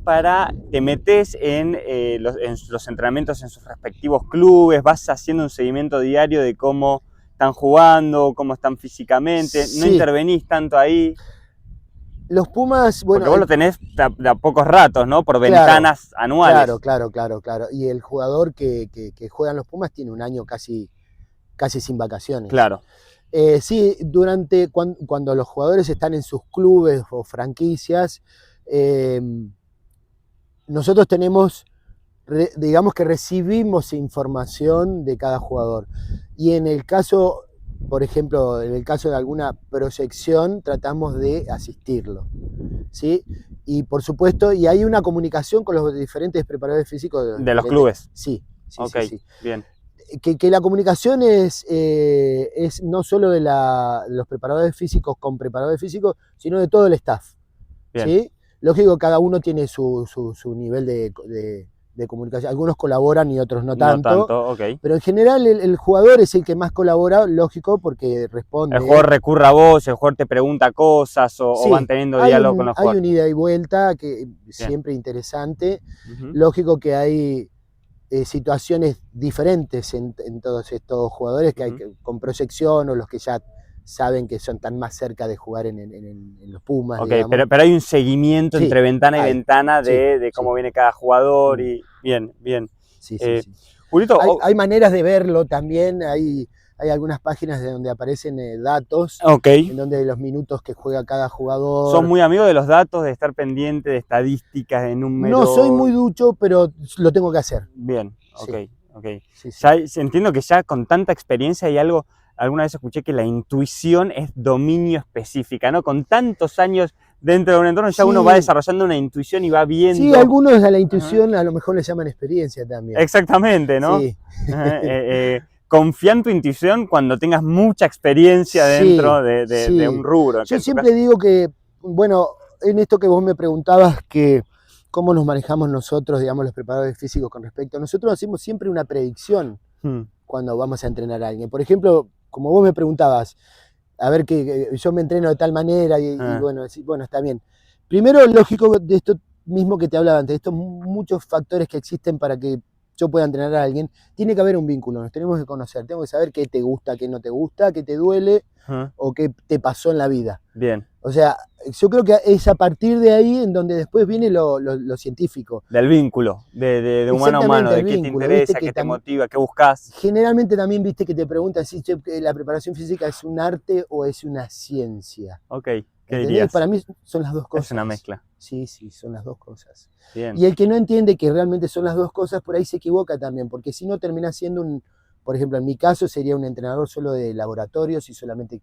te metes en los entrenamientos en sus respectivos clubes? ¿Vas haciendo un seguimiento diario de cómo están jugando, cómo están físicamente? ¿No Sí, intervenís tanto ahí? los Pumas, Porque bueno, vos lo tenés de a pocos ratos, ¿no? Por claro, ventanas anuales. claro. Y el jugador que juega en los Pumas tiene un año casi sin vacaciones. Claro. Sí, cuando los jugadores están en sus clubes o franquicias, nosotros digamos que recibimos información de cada jugador. Y en el caso, por ejemplo, en el caso de alguna proyección, tratamos de asistirlo, ¿sí? Y por supuesto, y hay una comunicación con los diferentes preparadores físicos. De los clubes. Sí. Ok, bien. Que la comunicación es no solo de los preparadores físicos con preparadores físicos, sino de todo el staff. Bien. ¿Sí? Lógico, cada uno tiene su nivel de comunicación. Algunos colaboran y otros no tanto. No tanto, ok. Pero en general el jugador es el que más colabora, lógico, porque responde. El jugador recurre a vos, el jugador te pregunta cosas o van teniendo diálogo con los jugadores. Hay un ida y vuelta que siempre interesante. Uh-huh. Lógico que hay situaciones diferentes en todos estos jugadores que hay con proyección o los que ya saben que están más cerca de jugar en los Pumas. Ok, digamos. pero hay un seguimiento entre ventana y ventana de cómo viene cada jugador y bien. Sí. Julito, hay maneras de verlo también, hay algunas páginas de donde aparecen datos, en donde los minutos que juega cada jugador. ¿Sos muy amigo de los datos, de estar pendiente de estadísticas, de números? No soy muy ducho, pero lo tengo que hacer. Bien, ok. Sí. Ya entiendo que ya con tanta experiencia hay algo, alguna vez escuché que la intuición es dominio específica, ¿no? Con tantos años dentro de un entorno ya uno va desarrollando una intuición y va viendo. Sí, algunos a la intuición a lo mejor le llaman experiencia también. Exactamente, ¿no? Sí. Confía en tu intuición cuando tengas mucha experiencia dentro de un rubro. Yo siempre digo que, bueno, en esto que vos me preguntabas, que cómo nos manejamos nosotros, digamos, los preparadores físicos con respecto a nosotros, hacemos siempre una predicción cuando vamos a entrenar a alguien. Por ejemplo, como vos me preguntabas, a ver que yo me entreno de tal manera y bueno, está bien. Primero, lógico, de esto mismo que te hablaba antes, de estos muchos factores que existen para que yo pueda entrenar a alguien, tiene que haber un vínculo, nos tenemos que conocer, tenemos que saber qué te gusta, qué no te gusta, qué te duele o qué te pasó en la vida. Bien. O sea, yo creo que es a partir de ahí en donde después viene lo científico. Del vínculo, de humano a humano, de qué te interesa, qué te motiva, qué buscas. Generalmente también viste que te preguntan si la preparación física es un arte o es una ciencia. Ok, ¿qué dirías? Para mí son las dos cosas. Es una mezcla. Sí, son las dos cosas. Bien. Y el que no entiende que realmente son las dos cosas, por ahí se equivoca también, porque si no termina siendo por ejemplo, en mi caso sería un entrenador solo de laboratorios y solamente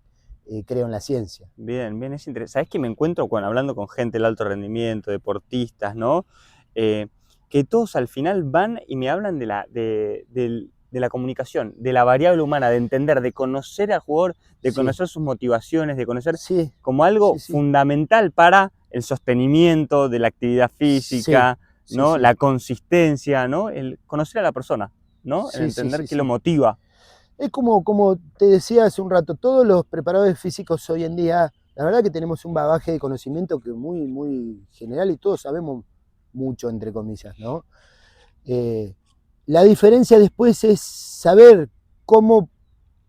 creo en la ciencia. Bien, es interesante. ¿Sabes que me encuentro hablando con gente del alto rendimiento, deportistas, ¿no? Que todos al final van y me hablan de la comunicación, de la variable humana, de entender, de conocer al jugador, de conocer sus motivaciones, de conocer como algo fundamental para el sostenimiento de la actividad física, ¿no? La consistencia, ¿no? El conocer a la persona, ¿no? El entender qué lo motiva. Es como te decía hace un rato, todos los preparadores físicos hoy en día, la verdad que tenemos un bagaje de conocimiento que muy, muy general y todos sabemos mucho, entre comillas, ¿no? La diferencia después es saber cómo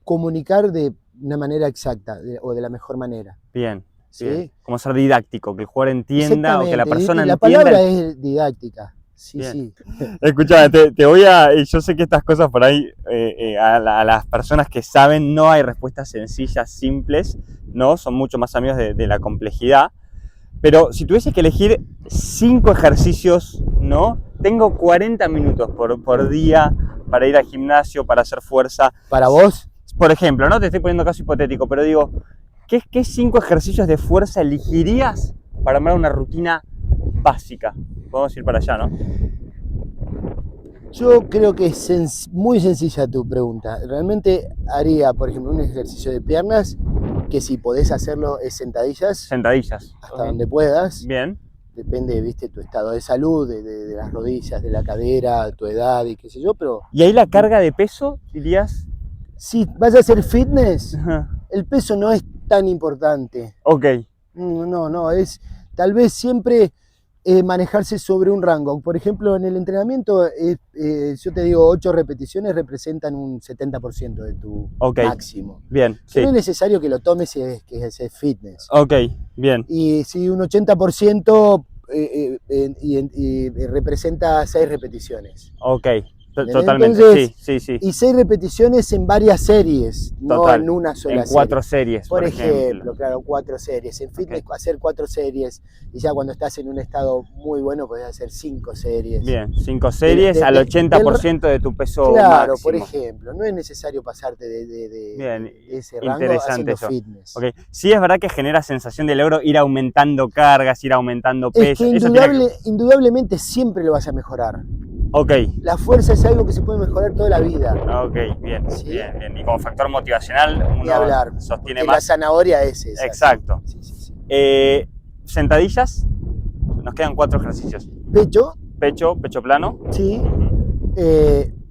comunicar de una manera exacta o de la mejor manera. Bien. ¿Sí? Como ser didáctico, que el jugador entienda o que la persona entienda. La palabra es didáctica. Sí, Bien. sí. Escuchame, te voy a. Yo sé que estas cosas por ahí, a las personas que saben, no hay respuestas sencillas, simples, ¿no? Son mucho más amigos de la complejidad. Pero si tuviese que elegir 5 ejercicios, ¿no? Tengo 40 minutos por día para ir al gimnasio, para hacer fuerza. ¿Para vos? Por ejemplo, ¿no? Te estoy poniendo caso hipotético, pero digo, ¿qué 5 ejercicios de fuerza elegirías para armar una rutina básica? Podemos ir para allá, ¿no? Yo creo que es muy sencilla tu pregunta. Realmente haría, por ejemplo, un ejercicio de piernas, que si podés hacerlo es sentadillas, Sentadillas. hasta donde puedas. Bien. Depende, viste, tu estado de salud, de las rodillas, de la cadera, tu edad y qué sé yo, pero ¿Y ahí la carga de peso, dirías? si vas a hacer fitness, Ajá. el peso no es tan importante. Ok, No, es tal vez siempre manejarse sobre un rango. Por ejemplo, en el entrenamiento, yo te digo, 8 repeticiones representan un 70% de tu ok. máximo. Bien, Que sí. no es necesario que lo tomes que es fitness. Ok, bien. Y si un 80% y representa 6 repeticiones. Ok, ¿Entendés? totalmente. Entonces, Sí, sí. y 6 repeticiones en varias series, no Total. en una sola En 4 serie. series, Por por ejemplo, claro, 4 series. En fitness, Ok. hacer 4 series, y ya cuando estás en un estado muy bueno, podés hacer 5 series. Bien, 5 series de- al de- 80% de tu peso Claro, por máximo. ejemplo, no es necesario pasarte Bien, de ese rango interesante haciendo eso. fitness. Ok, sí es verdad que genera sensación de logro ir aumentando cargas, ir aumentando Es peso. que Eso tiene indudablemente siempre lo vas a mejorar. Ok, La fuerza es algo que se puede mejorar toda la vida. ok, bien, ¿Sí? bien. Y como factor motivacional Ni uno hablar. sostiene Porque la más. zanahoria es esa. Exacto. Sí. Sentadillas, nos quedan 4 ejercicios. Pecho, Pecho plano, sí.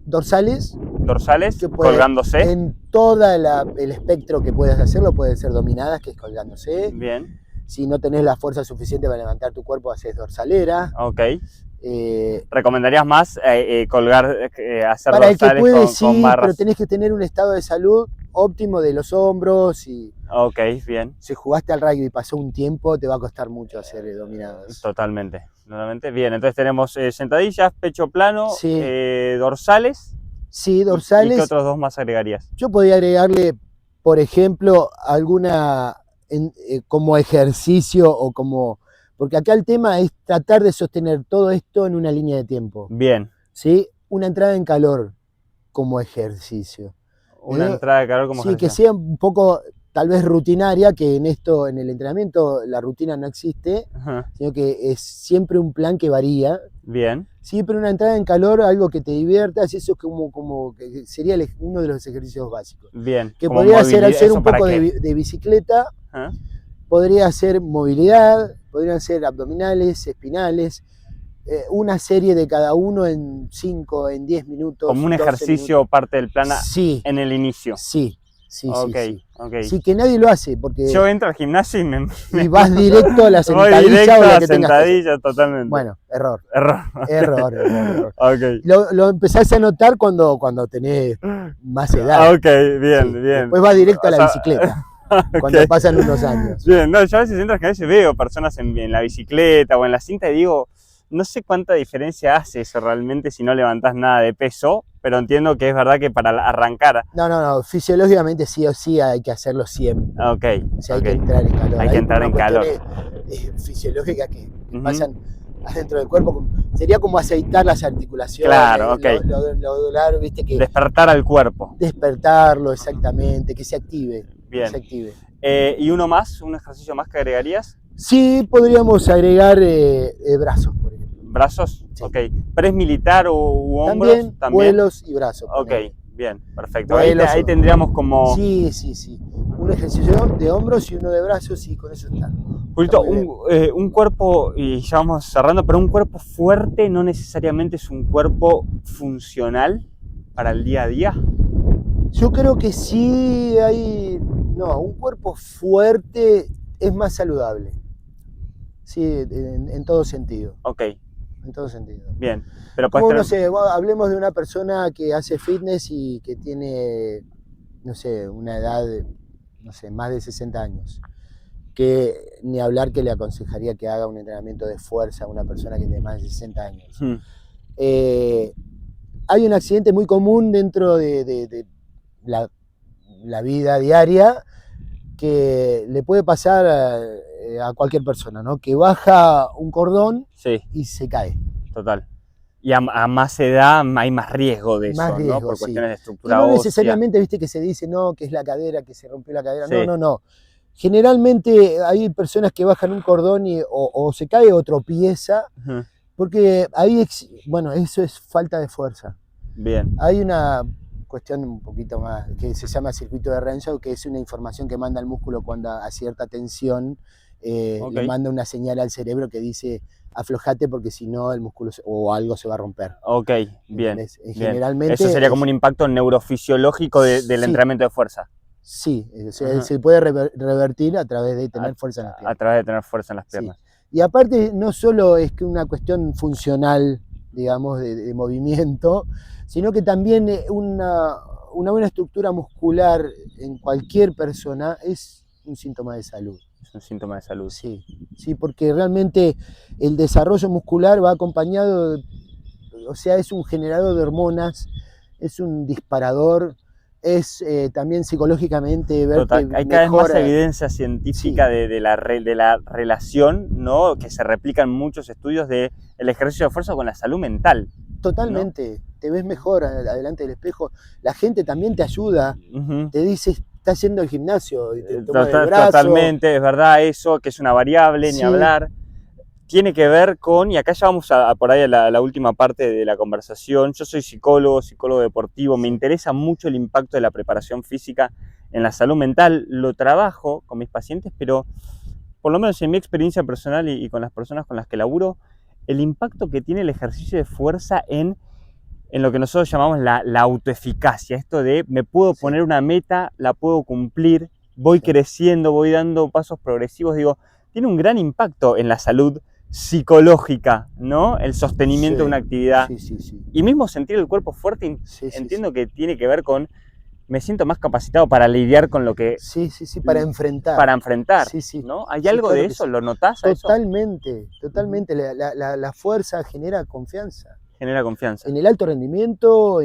Dorsales, dorsales, que puede, colgándose. en todo el espectro que puedas hacerlo, pueden ser dominadas, que es colgándose. Bien, Si no tenés la fuerza suficiente para levantar tu cuerpo, haces dorsalera. ok. Eh, ¿Recomendarías más colgar, hacer para el que dorsales puede, con sí, pero barras? tenés que tener un estado de salud óptimo de los hombros. Y Ok, bien. si jugaste al rugby y pasó un tiempo, te va a costar mucho hacer dominadas. Totalmente. Bien, entonces tenemos sentadillas, pecho plano, Sí. dorsales. Sí, ¿Y qué dorsales. otros 2 más agregarías? Yo podría agregarle, por ejemplo, alguna como ejercicio o como... Porque acá el tema es tratar de sostener todo esto en una línea de tiempo. Bien. ¿Sí? Una entrada en calor como ejercicio. Una entrada de calor como sí, ejercicio. que sea un poco tal vez rutinaria, que en el entrenamiento la rutina no existe, Ajá. sino que es siempre un plan que varía. Bien. Sí, pero una entrada en calor, algo que te diviertas, eso es como que sería uno de los ejercicios básicos. Bien. Que Como podría ser hacer ¿eso un para poco qué? de bicicleta, ¿Ah? podría ser movilidad, podrían ser abdominales, espinales, una serie de cada uno en 5, en 10 minutos. Como un 12 ejercicio minutos. parte del plan Sí, en el inicio. sí. Ok. Sí, que nadie lo hace, porque Yo entro al gimnasio y vas directo a la voy sentadilla directo o a la la que tengas que hacer. sentadilla, totalmente. Bueno, error. Error. Ok. Lo empezás a notar cuando tenés más edad. Ok, bien. Después vas directo a la O sea, bicicleta, ok. cuando pasan unos años. Bien, no, yo a veces entro al gimnasio y veo personas en la bicicleta o en la cinta y digo, no sé cuánta diferencia hace eso realmente si no levantás nada de peso, pero entiendo que es verdad que para arrancar. No, fisiológicamente sí o sí hay que hacerlo siempre. Ok. O sea, hay que entrar en calor. Hay que entrar en calor. Fisiológicas que pasan adentro del cuerpo. Sería como aceitar las articulaciones. Claro, ok. Lo viste que... Despertar al cuerpo. Despertarlo, exactamente, que se active. Bien. Que se active. ¿Y uno más? ¿Un ejercicio más que agregarías? Sí, podríamos agregar brazos, por ejemplo. ¿Brazos? Sí. Ok. ¿Press militar u hombros? También vuelos y brazos. Ok, bien, perfecto. Vuelos, Ahí tendríamos como... Sí. Un ejercicio de hombros y uno de brazos y con eso está. Julito, Está un cuerpo, y ya vamos cerrando, pero un cuerpo fuerte no necesariamente es un cuerpo funcional para el día a día. Yo creo que sí hay... No, un cuerpo fuerte es más saludable. Sí, en todo sentido. Ok. En todo sentido. Bien. Pero como, no sé, hablemos de una persona que hace fitness y que tiene, no sé, una edad, no sé, más de 60 años. que ni hablar que le aconsejaría que haga un entrenamiento de fuerza a una persona que tiene más de 60 años. Hay un accidente muy común dentro de la vida diaria que le puede pasar a cualquier persona, ¿no? Que baja un cordón y se cae. Total. Y a más edad hay más riesgo de más eso, riesgo, ¿no? Por cuestiones de y estructura no ósea. necesariamente, viste, que se dice, no, que es la cadera, que se rompió la cadera. No. Generalmente hay personas que bajan un cordón o se cae o tropieza, porque ahí, bueno, eso es falta de fuerza. Bien. Hay una cuestión un poquito más, que se llama circuito de Renshaw, que es una información que manda el músculo cuando a cierta tensión le manda una señal al cerebro que dice aflojate porque si no el músculo o algo se va a romper. Ok, bien. Generalmente eso sería como un impacto neurofisiológico del entrenamiento de fuerza. Sí, se puede revertir a través de tener fuerza en las piernas. A través de tener fuerza en las piernas. Sí. Y aparte no solo es que una cuestión funcional, digamos, de movimiento, sino que también una buena estructura muscular en cualquier persona es un síntoma de salud. Es un síntoma de salud. Sí, porque realmente el desarrollo muscular va acompañado, o sea, es un generador de hormonas, es un disparador, es también psicológicamente ver que hay cada vez más evidencia científica de la relación, ¿no? Que se replica en muchos estudios del ejercicio de fuerza con la salud mental. Totalmente, ¿no? Te ves mejor adelante del espejo, la gente también te ayuda, te dice, estás yendo al gimnasio y te toma el brazo. Totalmente, es verdad eso, que es una variable, ni hablar. Tiene que ver con, y acá ya vamos por ahí a la última parte de la conversación, yo soy psicólogo deportivo, me interesa mucho el impacto de la preparación física en la salud mental, lo trabajo con mis pacientes, pero por lo menos en mi experiencia personal y con las personas con las que laburo, el impacto que tiene el ejercicio de fuerza en lo que nosotros llamamos la autoeficacia, esto de me puedo poner una meta, la puedo cumplir, voy creciendo, voy dando pasos progresivos, digo, tiene un gran impacto en la salud psicológica, ¿no? El sostenimiento de una actividad. Y mismo sentir el cuerpo fuerte, entiendo que tiene que ver con me siento más capacitado para lidiar con lo que... para enfrentar. Para enfrentar, ¿no? ¿Hay algo claro de eso? ¿Lo notás a totalmente, eso? Totalmente. La fuerza genera confianza. Genera confianza. En el alto rendimiento,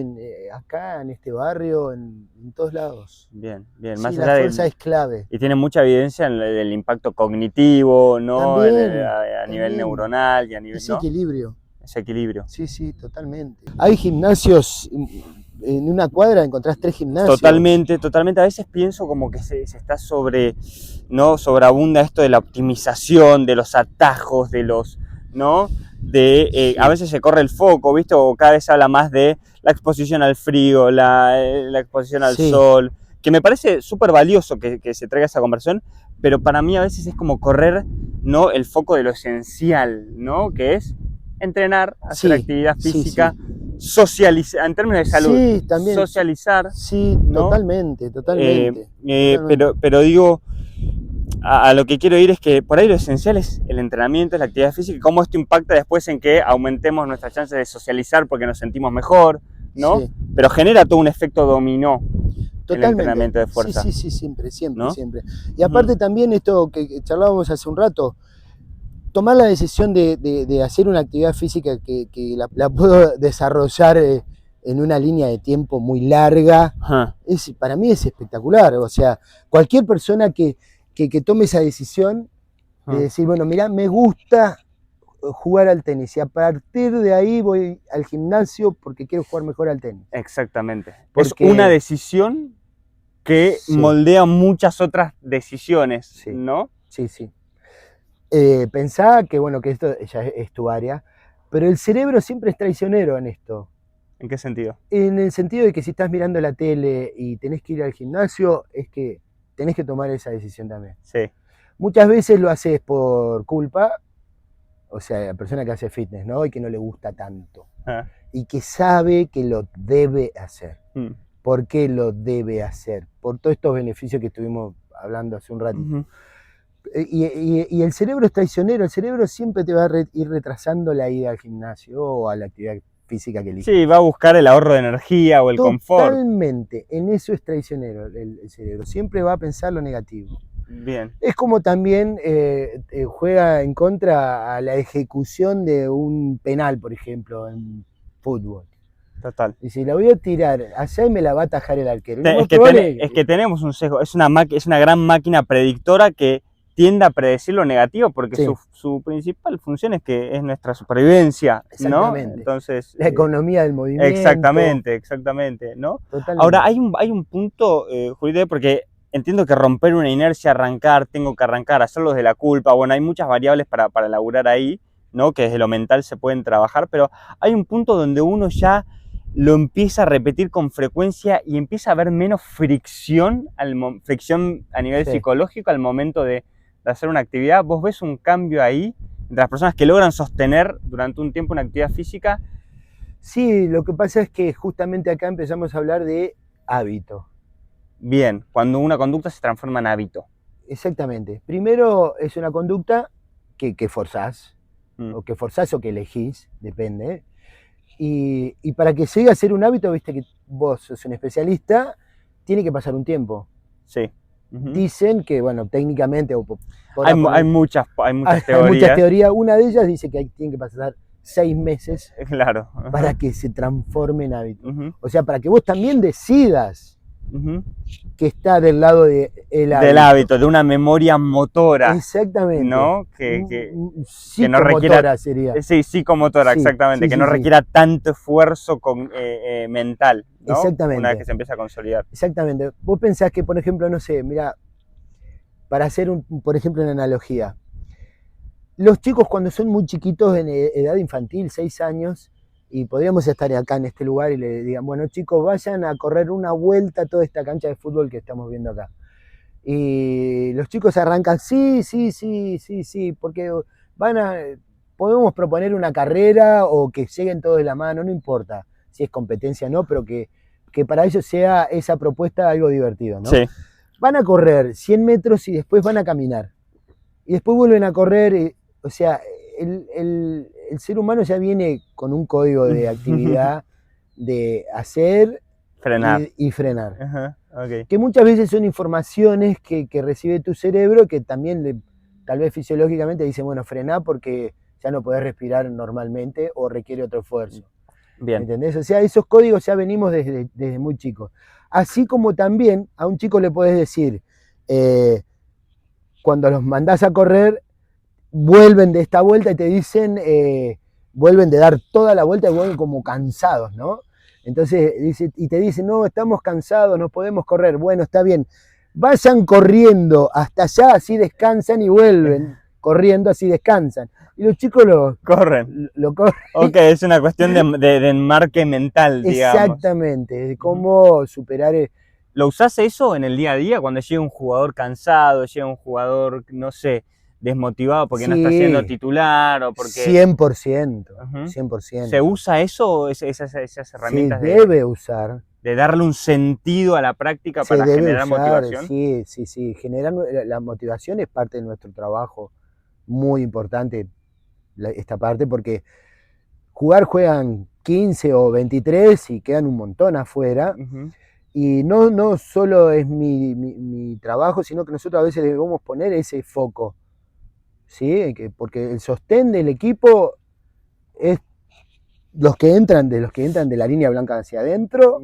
acá, en este barrio, en todos lados. Bien. Más allá la fuerza es clave. Y tiene mucha evidencia en el impacto cognitivo, ¿no? A nivel neuronal y a nivel... Ese equilibrio. Ese equilibrio. Sí, totalmente. Hay gimnasios... En una cuadra encontrás 3 gimnasios. Totalmente. A veces pienso como que se está sobreabunda esto de la optimización, de los atajos, de los, ¿no? A veces se corre el foco, ¿viste? O cada vez se habla más de la exposición al frío, la exposición al sol, que me parece súper valioso que se traiga esa conversación, pero para mí a veces es como correr, ¿no? El foco de lo esencial, ¿no? Que es entrenar, hacer actividad física, socializar, en términos de salud, también. socializar. Sí, ¿no? Totalmente. Pero digo, a lo que quiero ir es que por ahí lo esencial es el entrenamiento, es la actividad física, y cómo esto impacta después en que aumentemos nuestras chances de socializar porque nos sentimos mejor, ¿no? Pero genera todo un efecto dominó. El entrenamiento de fuerza. Sí, siempre. ¿No? Y aparte también esto que charlábamos hace un rato, tomar la decisión de hacer una actividad física que la puedo desarrollar en una línea de tiempo muy larga, para mí es espectacular. O sea, cualquier persona que tome esa decisión de decir, bueno, mirá, me gusta jugar al tenis y a partir de ahí voy al gimnasio porque quiero jugar mejor al tenis. Exactamente. Es una decisión que moldea muchas otras decisiones, ¿no? Sí. Pensá que, bueno, que esto ya es tu área, pero el cerebro siempre es traicionero en esto. ¿En qué sentido? En el sentido de que si estás mirando la tele y tenés que ir al gimnasio, es que tenés que tomar esa decisión también. Sí. Muchas veces lo haces por culpa, o sea, la persona que hace fitness, ¿no? Y que no le gusta tanto. Y que sabe que lo debe hacer. ¿Por qué lo debe hacer? Por todos estos beneficios que estuvimos hablando hace un ratito. Y el cerebro es traicionero, el cerebro siempre te va a ir retrasando la ida al gimnasio o a la actividad física que eliges. Sí, va a buscar el ahorro de energía o el confort. Totalmente, en eso es traicionero el cerebro, siempre va a pensar lo negativo. Bien, Es como también juega en contra a la ejecución de un penal, por ejemplo, en fútbol. total. Y si la voy a tirar allá y me la va a atajar el arquero. Y lo Es más que, probable es que tenemos un sesgo, es una gran máquina predictora que tiende a predecir lo negativo porque sí, su principal función es que es nuestra supervivencia, ¿no? exactamente. Entonces, La economía del movimiento. exactamente, ¿no? Totalmente. Ahora, hay un punto, Julio, porque entiendo que romper una inercia, arrancar, tengo que arrancar, hacerlo desde la culpa, bueno, hay muchas variables para elaborar ahí, ¿no? Que desde lo mental se pueden trabajar, pero hay un punto donde uno ya lo empieza a repetir con frecuencia y empieza a haber menos fricción, fricción a nivel Sí. psicológico al momento de hacer una actividad. ¿Vos ves un cambio ahí entre las personas que logran sostener durante un tiempo una actividad física? Sí, lo que pasa es que justamente acá empezamos a hablar de hábito. Bien, cuando una conducta se transforma en hábito. Exactamente. Primero es una conducta que forzás, o que elegís, depende. Y para que llegue a ser un hábito, viste que vos sos un especialista, tiene que pasar un tiempo. Sí. Dicen que, bueno, técnicamente, hay muchas hay teorías. muchas teorías. Una de ellas dice que tiene que pasar 6 meses claro. para que se transforme en hábito. O sea, para que vos también decidas que está del lado del hábito. Del hábito, de una memoria motora. Exactamente. ¿No? Que no requiera. Sería. Sí, psicomotora, sí, exactamente. Sí, que sí, no requiera tanto esfuerzo mental, ¿no? Exactamente. Una vez que se empieza a consolidar. Exactamente. Vos pensás que, por ejemplo, no sé, mira, para hacer, por ejemplo, una analogía. Los chicos cuando son muy chiquitos, en edad infantil, 6 años, y podríamos estar acá en este lugar y le digan, bueno chicos, vayan a correr una vuelta a toda esta cancha de fútbol que estamos viendo acá. Y los chicos arrancan, sí, porque podemos proponer una carrera o que lleguen todos de la mano, no importa si es competencia o no, pero que para ellos sea esa propuesta algo divertido, ¿no? Sí. Van a correr 100 metros y después van a caminar. Y después vuelven a correr, o sea, el ser humano ya viene con un código de actividad de hacer frenar y frenar. Okay. Que muchas veces son informaciones que recibe tu cerebro que también tal vez fisiológicamente dice, bueno, frená porque ya no podés respirar normalmente o requiere otro esfuerzo. Bien. ¿Entendés? O sea, esos códigos ya venimos desde muy chicos. Así como también a un chico le podés decir, cuando los mandás a correr, vuelven de esta vuelta y te dicen, vuelven de dar toda la vuelta y vuelven como cansados, ¿no? Entonces, y te dicen, no, estamos cansados, no podemos correr. Bueno, está bien, vayan corriendo hasta allá, así descansan y vuelven corriendo, así descansan. Y los chicos lo corren. Ok, es una cuestión de enmarque mental, digamos. Exactamente, de cómo superar... ¿Lo usás eso en el día a día cuando llega un jugador cansado, llega un jugador, no sé, desmotivado porque no está siendo titular o porque... 100%, 100%. ¿Se usa eso, esas herramientas? Se debe usar. De darle un sentido a la práctica para generar motivación. Sí. Generar la motivación es parte de nuestro trabajo, muy importante esta parte, porque juegan 15 o 23 y quedan un montón afuera. Y no solo es mi trabajo, sino que nosotros a veces debemos poner ese foco, ¿sí? Porque el sostén del equipo es de los que entran de la línea blanca hacia adentro,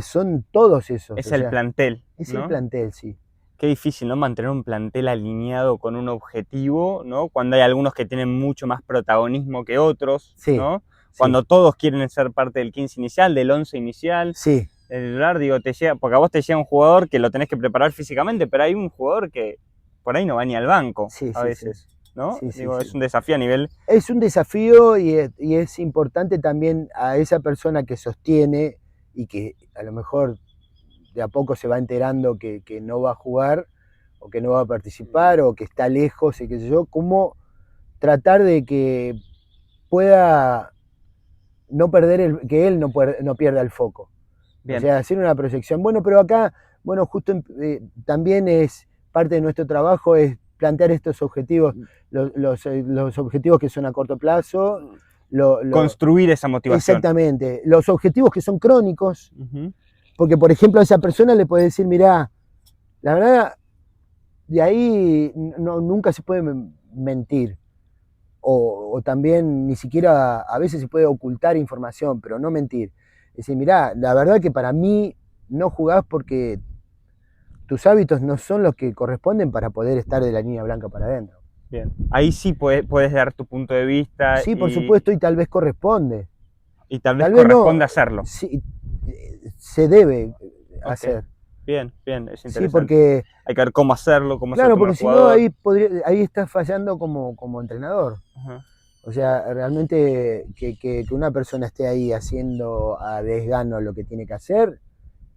son todos esos. Es el plantel. Es ¿no? el plantel, sí. Qué difícil, ¿no? Mantener un plantel alineado con un objetivo, ¿no? Cuando hay algunos que tienen mucho más protagonismo que otros, sí, ¿no? Cuando todos quieren ser parte del 15 inicial, del 11 inicial. Sí. El titular, digo, porque a vos te llega un jugador que lo tenés que preparar físicamente, pero hay un jugador que por ahí no va ni al banco a veces, ¿no? Digo, es un desafío a nivel... Es un desafío y es importante también a esa persona que sostiene y que a lo mejor de a poco se va enterando que no va a jugar o que no va a participar o que está lejos y qué sé yo, cómo tratar de que pueda no perder que él no pierda el foco. Bien. O sea, hacer una proyección. Bueno, pero acá, bueno, justo también es parte de nuestro trabajo es plantear estos objetivos, los objetivos que son a corto plazo. Construir esa motivación. Exactamente. Los objetivos que son crónicos, porque por ejemplo a esa persona le puede decir, mirá, la verdad, de ahí nunca se puede mentir. O también ni siquiera, a veces se puede ocultar información, pero no mentir. Es decir, mirá, la verdad que para mí no jugás porque tus hábitos no son los que corresponden para poder estar de la línea blanca para adentro. Bien. Ahí sí puedes dar tu punto de vista Sí, por supuesto, y tal vez corresponde. y tal vez Tal vez no, corresponde hacerlo. sí, se debe Ok. hacer. Bien, bien, es Sí, interesante. porque, Hay que ver cómo hacerlo, cómo es el claro, primer porque si no, jugador. ahí estás fallando como entrenador. Ajá. O sea, realmente que una persona esté ahí haciendo a desgano lo que tiene que hacer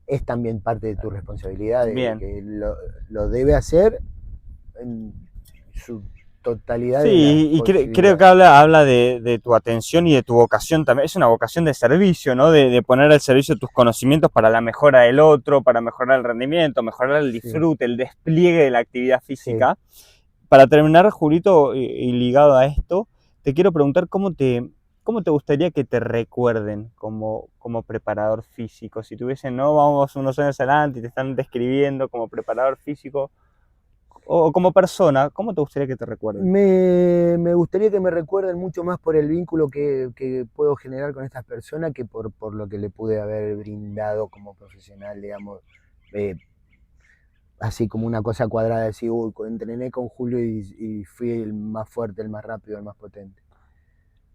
es también parte de tu responsabilidad, de Bien. que lo debe hacer en su totalidad de las Sí, y creo que posibilidades. habla de tu atención y de tu vocación también. Es una vocación de servicio, ¿no? De poner al servicio tus conocimientos para la mejora del otro, para mejorar el rendimiento, mejorar el Sí, disfrute, el despliegue de la actividad sí. física. Para terminar, Julito, y ligado a esto, te quiero preguntar cómo te gustaría que te recuerden como preparador físico. Si tuviesen, no, vamos unos años adelante y te están describiendo como preparador físico o como persona, ¿cómo te gustaría que te recuerden? Me gustaría que me recuerden mucho más por el vínculo que puedo generar con estas personas que por lo que le pude haber brindado como profesional, digamos. eh, Así como una cosa cuadrada, decir, uy, entrené con Julio y fui el más fuerte, el más rápido, el más potente.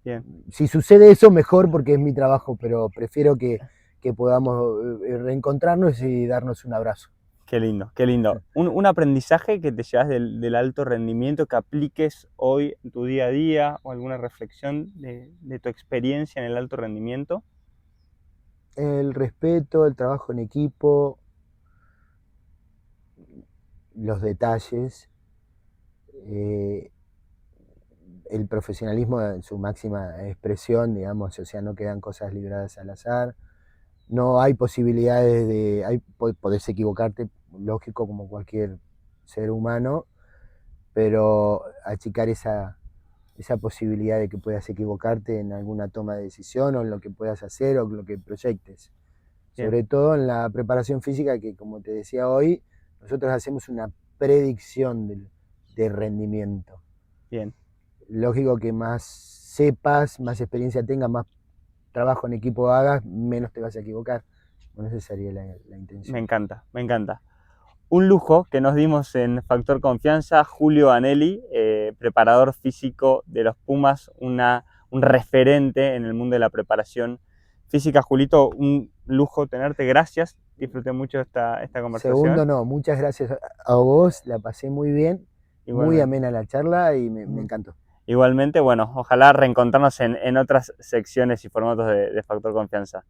Bien, Si sucede eso, mejor porque es mi trabajo, pero prefiero que podamos reencontrarnos y darnos un abrazo. qué lindo, qué lindo. Un aprendizaje que te llevas del alto rendimiento que apliques hoy en tu día a día o alguna reflexión de tu experiencia en el alto rendimiento. El respeto, el trabajo en equipo, los detalles, eh, el profesionalismo en su máxima expresión, digamos, o sea, no quedan cosas libradas al azar, no hay posibilidades podés equivocarte, lógico, como cualquier ser humano, pero achicar esa posibilidad de que puedas equivocarte en alguna toma de decisión o en lo que puedas hacer o en lo que proyectes. Bien, Sobre todo en la preparación física, que como te decía hoy, nosotros hacemos una predicción de rendimiento. bien. Lógico que más sepas, más experiencia tengas, más trabajo en equipo hagas, menos te vas a equivocar. Bueno, esa sería la Me intención. encanta, me encanta. Un lujo que nos dimos en Factor Confianza, Julio Anelli, preparador físico de los Pumas, un referente en el mundo de la preparación física. Julito, un lujo tenerte, gracias, disfruté mucho esta Segundo, conversación. no, muchas gracias a vos, la pasé muy bien, muy Igualmente. amena la charla y me encantó. Igualmente, bueno, ojalá reencontrarnos en otras secciones y formatos de Factor Confianza.